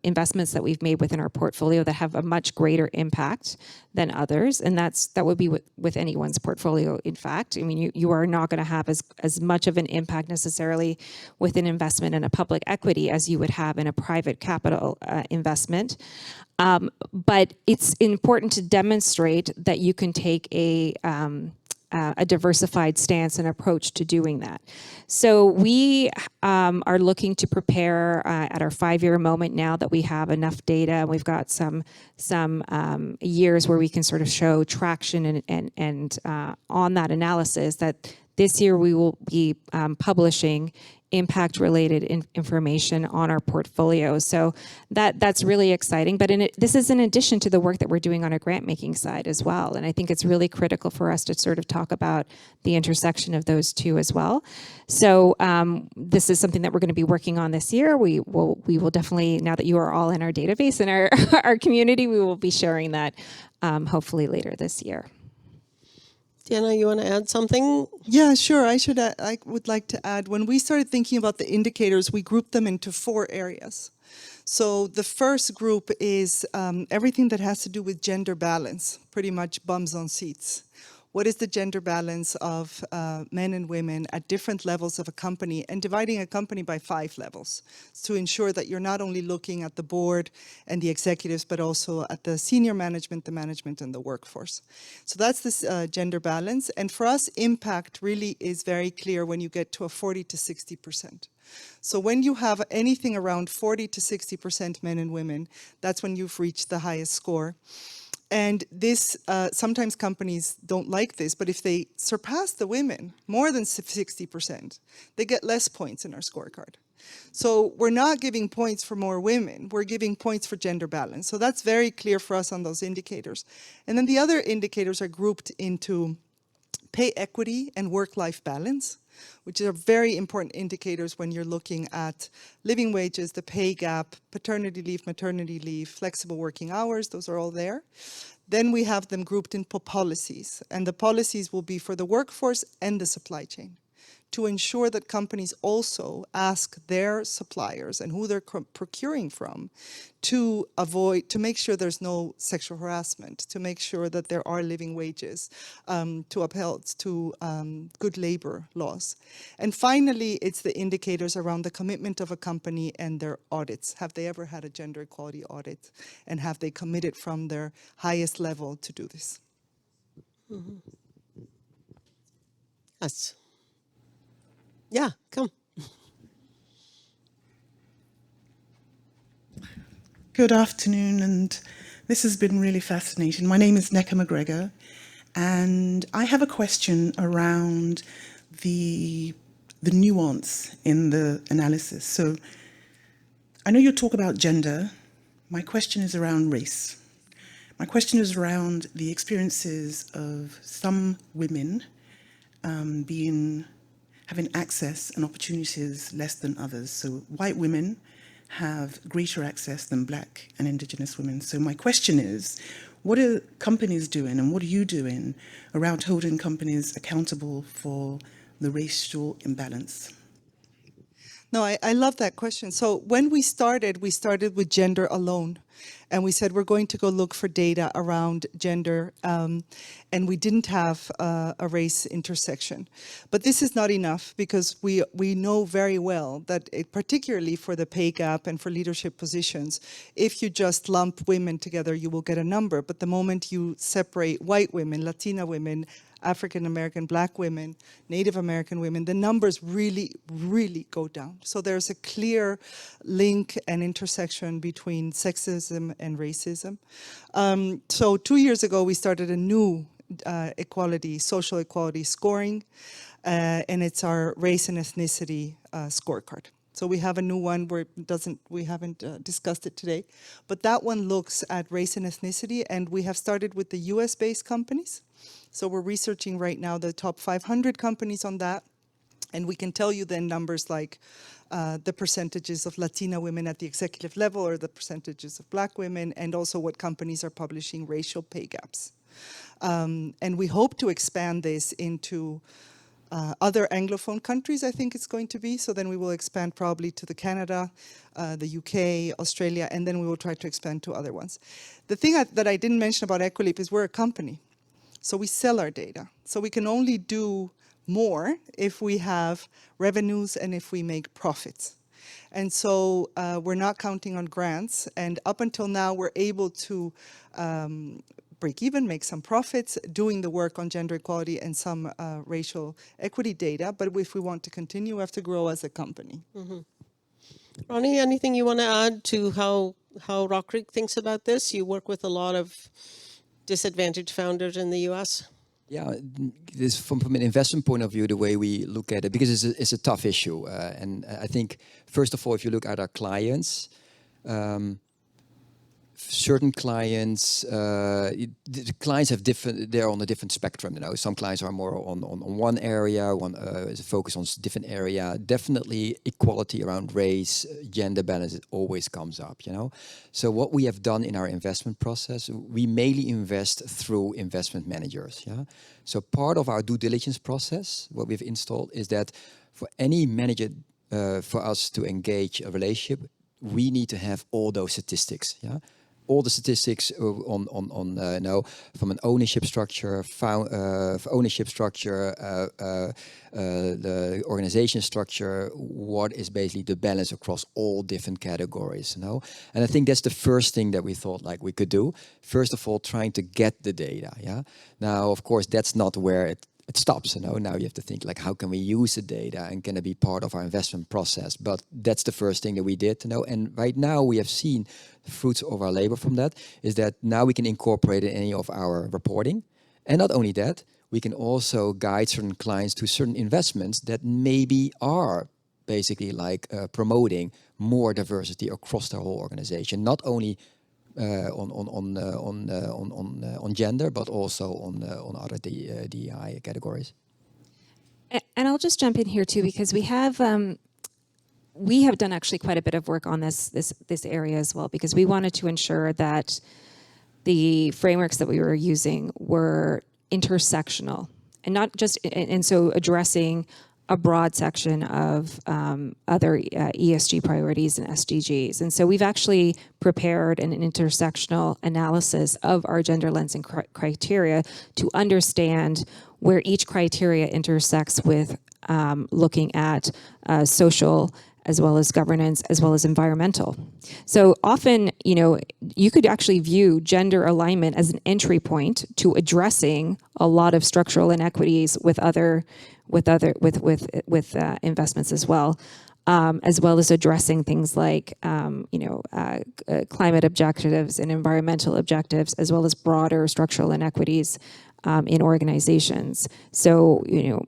C: investments that we've made within our portfolio that have a much greater impact than others, and that would be with anyone's portfolio, in fact. I mean, you are not going to have as much of an impact necessarily with an investment in a public equity as you would have in a private capital investment. But it's important to demonstrate that you can take a diversified stance and approach to doing that. So we are looking to prepare at our 5-year moment now that we have enough data, and we've got some years where we can sort of show traction and on that analysis, that this year we will be publishing impact-related information on our portfolio. So that's really exciting. But this is in addition to the work that we're doing on our grant-making side as well. And I think it's really critical for us to sort of talk about the intersection of those two as well. So this is something that we're going to be working on this year. We will definitely, now that you are all in our database and our community, we will be sharing that hopefully later this year.
B: Diana, you want to add something?
E: Yeah, sure. I would like to add, when we started thinking about the indicators, we grouped them into 4 areas. So the first group is everything that has to do with gender balance, pretty much bums on seats. What is the gender balance of men and women at different levels of a company, and dividing a company by 5 levels to ensure that you're not only looking at the board and the executives, but also at the senior management, the management, and the workforce. So that's this gender balance. And for us, impact really is very clear when you get to a 40 to 60%. So when you have anything around 40 to 60% men and women, that's when you've reached the highest score. And this, sometimes companies don't like this, but if they surpass the women, more than 60%, they get less points in our scorecard. So we're not giving points for more women, we're giving points for gender balance. So that's very clear for us on those indicators. And then the other indicators are grouped into pay equity and work-life balance, which are very important indicators when you're looking at living wages, the pay gap, paternity leave, maternity leave, flexible working hours, those are all there. Then we have them grouped into policies, and the policies will be for the workforce and the supply chain, to ensure that companies also ask their suppliers and who they're procuring from to make sure there's no sexual harassment, to make sure that there are living wages, to uphold good labor laws. And finally, it's the indicators around the commitment of a company and their audits. Have they ever had a gender equality audit? And have they committed from their highest level to do this?
B: Mm-hmm. Yes. Yeah, come.
G: Good afternoon, and this has been really fascinating. My name is Neka McGregor, and I have a question around the nuance in the analysis. So I know you talk about gender. My question is around race. My question is around the experiences of some women having access and opportunities less than others. So white women have greater access than Black and Indigenous women. So my question is, what are companies doing and what are you doing around holding companies accountable for the racial imbalance?
E: No, I love that question. So when we started with gender alone. And we said we're going to go look for data around gender, and we didn't have a race intersection. But this is not enough, because we know very well that particularly for the pay gap and for leadership positions, if you just lump women together, you will get a number. But the moment you separate white women, Latina women, African American, Black women, Native American women, the numbers really, really go down. So there's a clear link and intersection between sexism and racism. So 2 years ago, we started a new social equality scoring, and it's our race and ethnicity scorecard. So we have a new one where we haven't discussed it today, but that one looks at race and ethnicity, and we have started with the US-based companies. So we're researching right now the top 500 companies on that, and we can tell you then numbers like the percentages of Latina women at the executive level or the percentages of Black women, and also what companies are publishing racial pay gaps. And we hope to expand this into other Anglophone countries, I think it's going to be. So then we will expand probably to the Canada, the UK, Australia, and then we will try to expand to other ones. The thing that I didn't mention about Equileap is we're a company. So we sell our data. So we can only do more if we have revenues and if we make profits. And so we're not counting on grants. And up until now, we're able to break even, make some profits, doing the work on gender equality and some racial equity data. But if we want to continue, we have to grow as a company.
B: Mm-hmm. Ronnie, anything you want to add to how RockCreek thinks about this? You work with a lot of disadvantaged founders in the US.
D: Yeah, this from an investment point of view, the way we look at it, because it's a tough issue. And I think, first of all, if you look at our clients, certain clients, the clients have they're on a different spectrum. You know, some clients are more on one area, one is a focus on a different area. Definitely equality around race, gender balance, it always comes up, you know. So what we have done in our investment process, we mainly invest through investment managers, yeah. So part of our due diligence process, what we've installed is that for any manager, for us to engage a relationship, we need to have all those statistics, yeah. All the statistics on from an ownership structure, the organization structure, what is basically the balance across all different categories, you know? And I think that's the first thing that we thought like we could do. First of all, trying to get the data, yeah? Now, of course, that's not where it stops, you know. Now you have to think like, how can we use the data and can it be part of our investment process? But that's the first thing that we did, you know. And right now we have seen the fruits of our labor from that is that now we can incorporate it in any of our reporting. And not only that, we can also guide certain clients to certain investments that maybe are basically like promoting more diversity across their whole organization, not only on gender, but also on other DEI categories.
C: And I'll just jump in here too, because we have done actually quite a bit of work on this area as well, because we wanted to ensure that the frameworks that we were using were intersectional and not just, and so addressing a broad section of other ESG priorities and SDGs. And so we've actually prepared an intersectional analysis of our gender lens and criteria to understand where each criteria intersects with looking at social as well as governance, as well as environmental. So often, you know, you could actually view gender alignment as an entry point to addressing a lot of structural inequities with investments as well as addressing things like, climate objectives and environmental objectives, as well as broader structural inequities in organizations. So, you know,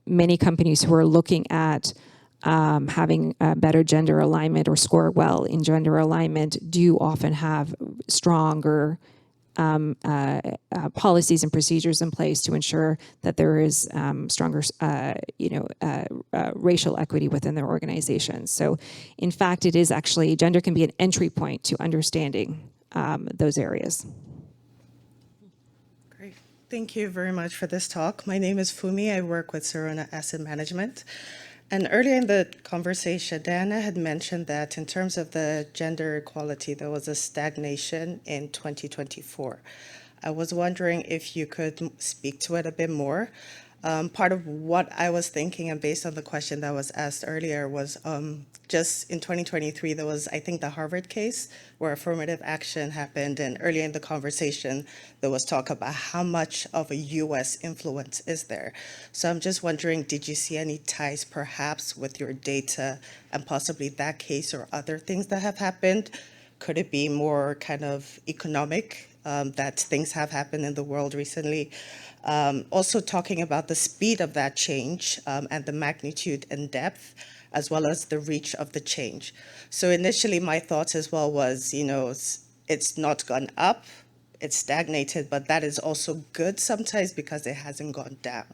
C: many companies who are looking at having better gender alignment or score well in gender alignment do often have stronger policies and procedures in place to ensure that there is stronger, racial equity within their organizations. So, in fact, it is actually, gender can be an entry point to understanding those areas.
H: Great. Thank you very much for this talk. My name is Fumi. I work with Serona Asset Management. And earlier in the conversation, Diana had mentioned that in terms of the gender equality, there was a stagnation in 2024. I was wondering if you could speak to it a bit more. Part of what I was thinking, and based on the question that was asked earlier, was just in 2023, there was, I think, the Harvard case where affirmative action happened. And earlier in the conversation, there was talk about how much of a US influence is there. So I'm just wondering, did you see any ties perhaps with your data and possibly that case or other things that have happened? Could it be more kind of economic that things have happened in the world recently. Also talking about the speed of that change and the magnitude and depth, as well as the reach of the change. So initially my thoughts as well was, it's not gone up, it's stagnated, but that is also good sometimes because it hasn't gone down.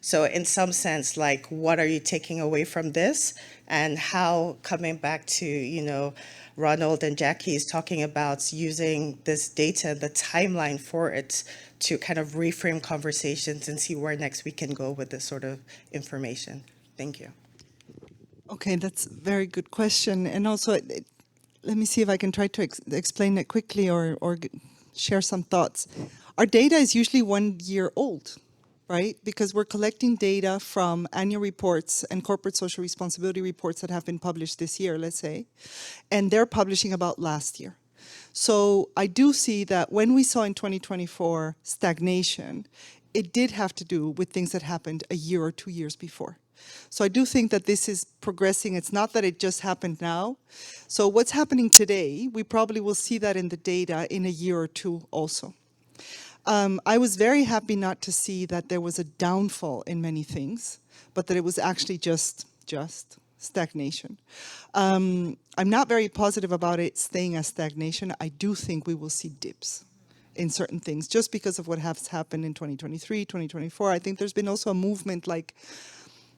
H: So in some sense, like, what are you taking away from this? And how, coming back to, Ronald and Jackie is talking about using this data, the timeline for it, to kind of reframe conversations and see where next we can go with this sort of information. Thank you.
E: Okay, that's a very good question. And also, let me see if I can try to explain it quickly or share some thoughts. Our data is usually 1 year old, right? Because we're collecting data from annual reports and corporate social responsibility reports that have been published this year, let's say, and they're publishing about last year. So I do see that when we saw in 2024 stagnation, it did have to do with things that happened a year or 2 years before. So I do think that this is progressing. It's not that it just happened now. So what's happening today, we probably will see that in the data in a year or two also. I was very happy not to see that there was a downfall in many things, but that it was actually just stagnation. I'm not very positive about it staying as stagnation. I do think we will see dips in certain things just because of what has happened in 2023, 2024. I think there's been also a movement like,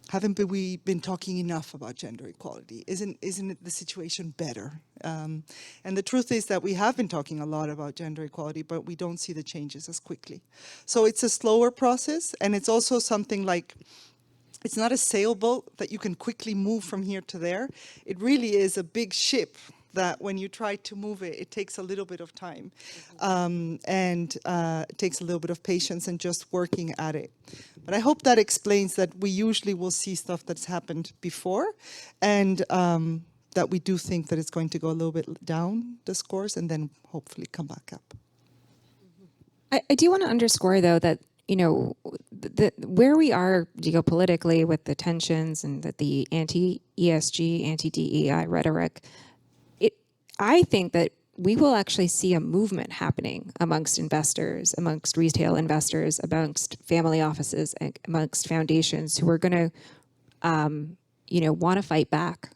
E: haven't we been talking enough about gender equality? Isn't it the situation better? And the truth is that we have been talking a lot about gender equality, but we don't see the changes as quickly. So it's a slower process, and it's also something like, it's not a sailboat that you can quickly move from here to there. It really is a big ship that when you try to move it, it takes a little bit of time. And it takes a little bit of patience and just working at it. But I hope that explains that we usually will see stuff that's happened before, and that we do think that it's going to go a little bit down, the scores, and then hopefully come back up.
C: I do want to underscore, though, that where we are geopolitically with the tensions and the anti-ESG, anti-DEI rhetoric, I think that we will actually see a movement happening amongst investors, amongst retail investors, amongst family offices, and amongst foundations who are going to, want to fight back.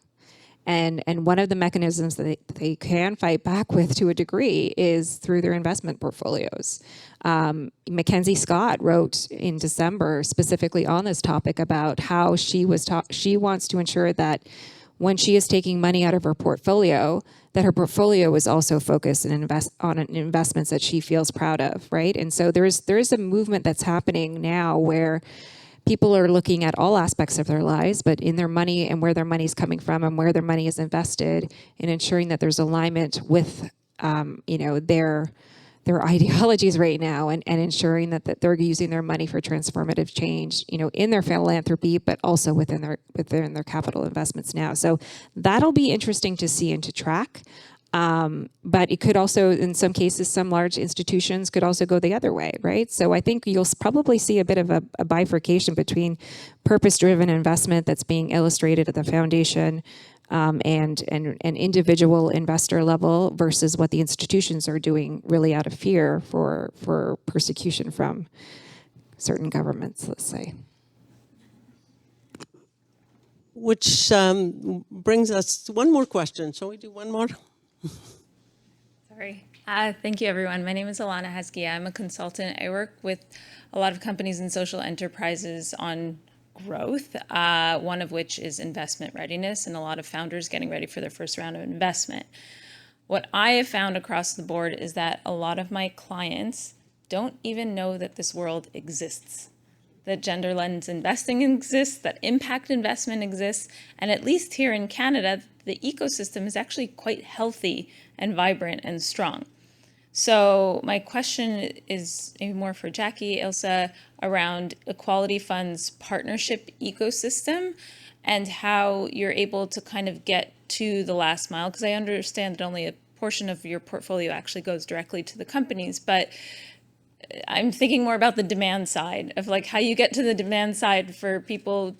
C: And one of the mechanisms that they can fight back with to a degree is through their investment portfolios. Mackenzie Scott wrote in December specifically on this topic about how she wants to ensure that when she is taking money out of her portfolio, that her portfolio is also focused and on investments that she feels proud of, right? And so there's a movement that's happening now where people are looking at all aspects of their lives, but in their money and where their money is coming from and where their money is invested, and ensuring that there's alignment with, their ideologies right now, and ensuring that they're using their money for transformative change, in their philanthropy, but also within their capital investments now. So that'll be interesting to see and to track. But it could also, in some cases, some large institutions could also go the other way, right? So I think you'll probably see a bit of a bifurcation between purpose-driven investment that's being illustrated at the foundation and an individual investor level versus what the institutions are doing really out of fear for persecution from certain governments, let's say.
B: Which brings us to one more question. Shall we do one more?
I: Sorry. Thank you, everyone. My name is Alana Heskia. I'm a consultant. I work with a lot of companies and social enterprises on growth, one of which is investment readiness, and a lot of founders getting ready for their first round of investment. What I have found across the board is that a lot of my clients don't even know that this world exists, that gender lens investing exists, that impact investment exists, and at least here in Canada, the ecosystem is actually quite healthy and vibrant and strong. So my question is maybe more for Jackie, Ilse, around Equality Fund's partnership ecosystem and how you're able to kind of get to the last mile, because I understand that only a portion of your portfolio actually goes directly to the companies, but I'm thinking more about the demand side of like how you get to the demand side for people,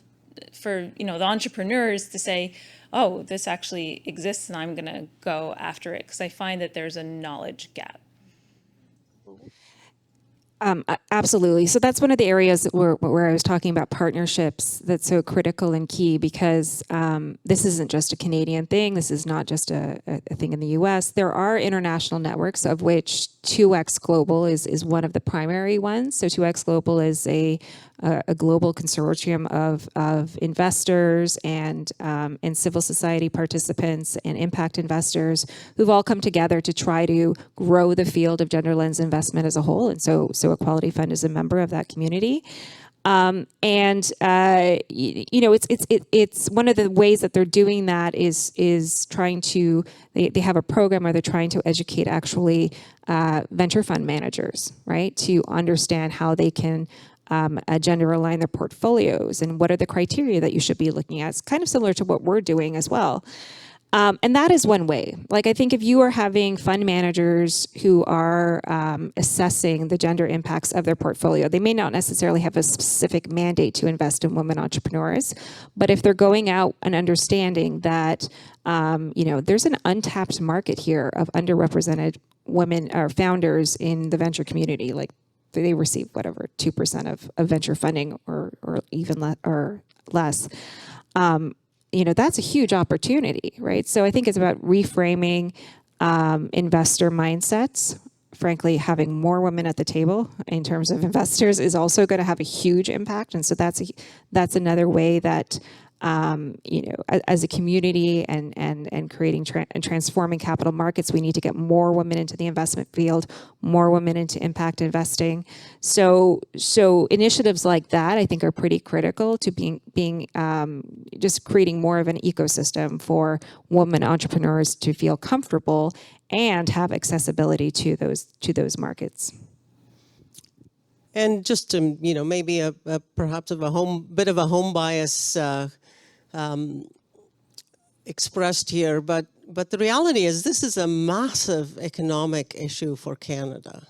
I: for, the entrepreneurs to say, oh, this actually exists and I'm going to go after it, because I find that there's a knowledge gap.
C: Absolutely. So that's one of the areas where I was talking about partnerships that's so critical and key, because this isn't just a Canadian thing. This is not just a thing in the US. There are international networks, of which 2X Global is one of the primary ones. So 2X Global is a global consortium of investors and civil society participants and impact investors who've all come together to try to grow the field of gender lens investment as a whole. And so Equality Fund is a member of that community. It's one of the ways that they're doing that is trying to, they have a program where they're trying to educate actually venture fund managers, right, to understand how they can gender align their portfolios and what are the criteria that you should be looking at. It's kind of similar to what we're doing as well. And that is one way. Like, I think if you are having fund managers who are assessing the gender impacts of their portfolio, they may not necessarily have a specific mandate to invest in women entrepreneurs, but if they're going out and understanding that, there's an untapped market here of underrepresented women or founders in the venture community, like they receive whatever 2% of venture funding or even less. That's a huge opportunity, right? So I think it's about reframing investor mindsets. Frankly, having more women at the table in terms of investors is also going to have a huge impact. And so that's another way that, as a community and creating and transforming capital markets, we need to get more women into the investment field, more women into impact investing. So initiatives like that, I think, are pretty critical to being just creating more of an ecosystem for women entrepreneurs to feel comfortable and have accessibility to those markets.
B: And just to, maybe perhaps of a bit of a home bias expressed here, but the reality is this is a massive economic issue for Canada,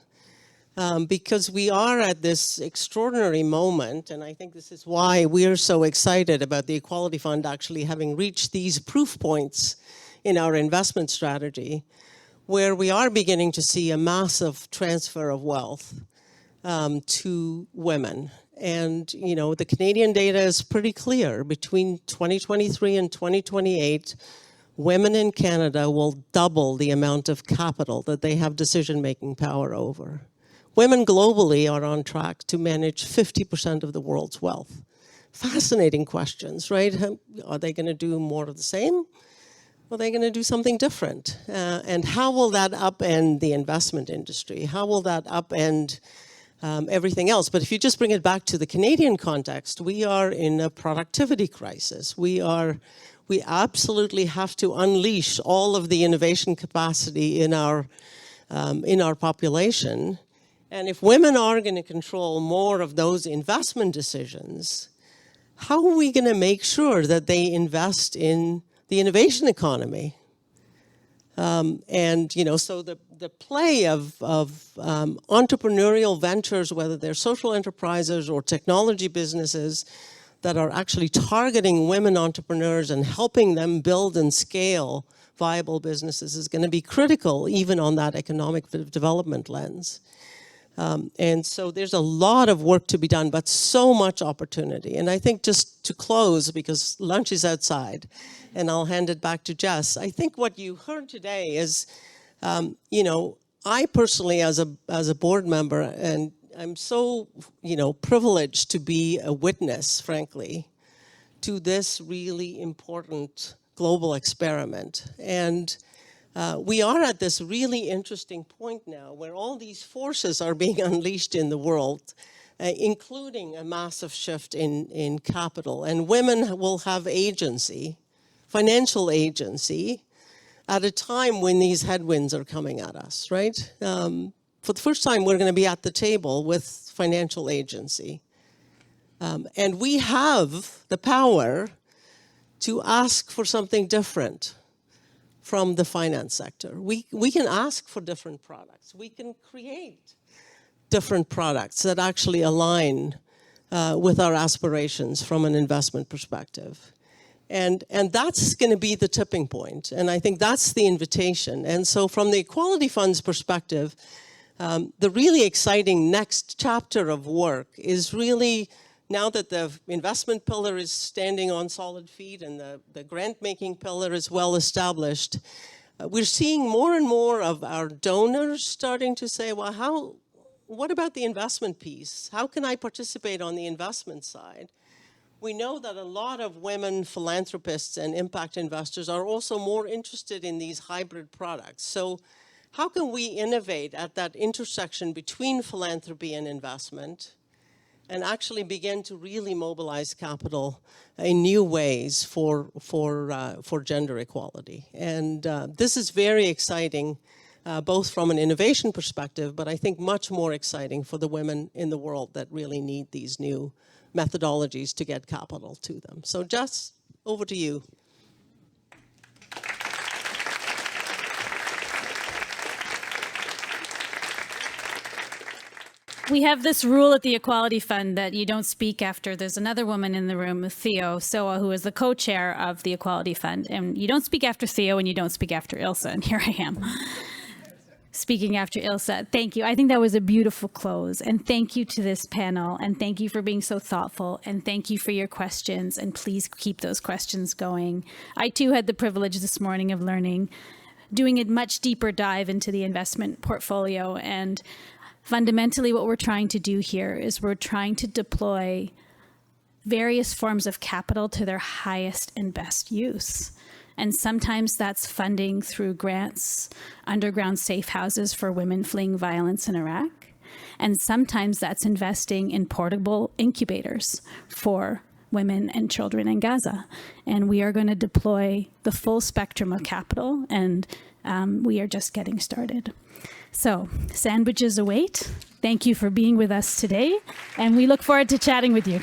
B: because we are at this extraordinary moment, and I think this is why we're so excited about the Equality Fund actually having reached these proof points in our investment strategy, where we are beginning to see a massive transfer of wealth to women. And, the Canadian data is pretty clear. Between 2023 and 2028, women in Canada will double the amount of capital that they have decision-making power over. Women globally are on track to manage 50% of the world's wealth. Fascinating questions, right? Are they going to do more of the same? Are they going to do something different? And how will that upend the investment industry? How will that upend everything else? But if you just bring it back to the Canadian context, we are in a productivity crisis. We absolutely have to unleash all of the innovation capacity in our population. And if women are going to control more of those investment decisions, how are we going to make sure that they invest in the innovation economy? So the play of entrepreneurial ventures, whether they're social enterprises or technology businesses that are actually targeting women entrepreneurs and helping them build and scale viable businesses, is going to be critical even on that economic development lens. And so there's a lot of work to be done, but so much opportunity. And I think, just to close, because lunch is outside, and I'll hand it back to Jess, I think what you heard today is, I personally, as a board member, and I'm so, privileged to be a witness, frankly, to this really important global experiment. And we are at this really interesting point now where all these forces are being unleashed in the world, including a massive shift in capital. And women will have agency, financial agency, at a time when these headwinds are coming at us, right? For the first time, we're going to be at the table with financial agency. And we have the power to ask for something different from the finance sector. We can ask for different products. We can create different products that actually align with our aspirations from an investment perspective. And that's going to be the tipping point. And I think that's the invitation. And so from the Equality Fund's perspective, The really exciting next chapter of work is really, now that the investment pillar is standing on solid feet and the grant-making pillar is well established, we're seeing more and more of our donors starting to say, well, what about the investment piece? How can I participate on the investment side? We know that a lot of women philanthropists and impact investors are also more interested in these hybrid products. So how can we innovate at that intersection between philanthropy and investment and actually begin to really mobilize capital in new ways for gender equality? And this is very exciting, both from an innovation perspective, but I think much more exciting for the women in the world that really need these new methodologies to get capital to them. So Jess, over to you.
A: We have this rule at the Equality Fund that you don't speak after. There's another woman in the room, Theo Soa, who is the co-chair of the Equality Fund. And you don't speak after Theo and you don't speak after Ilse. And here I am speaking after Ilse. Thank you. I think that was a beautiful close. And thank you to this panel. And thank you for being so thoughtful. And thank you for your questions. And please keep those questions going. I too had the privilege this morning of doing a much deeper dive into the investment portfolio. And fundamentally, what we're trying to do here is we're trying to deploy various forms of capital to their highest and best use. And sometimes that's funding through grants, underground safe houses for women fleeing violence in Iraq. And sometimes that's investing in portable incubators for women and children in Gaza. And we are going to deploy the full spectrum of capital, and we are just getting started. So, sandwiches await. Thank you for being with us today, and we look forward to chatting with you.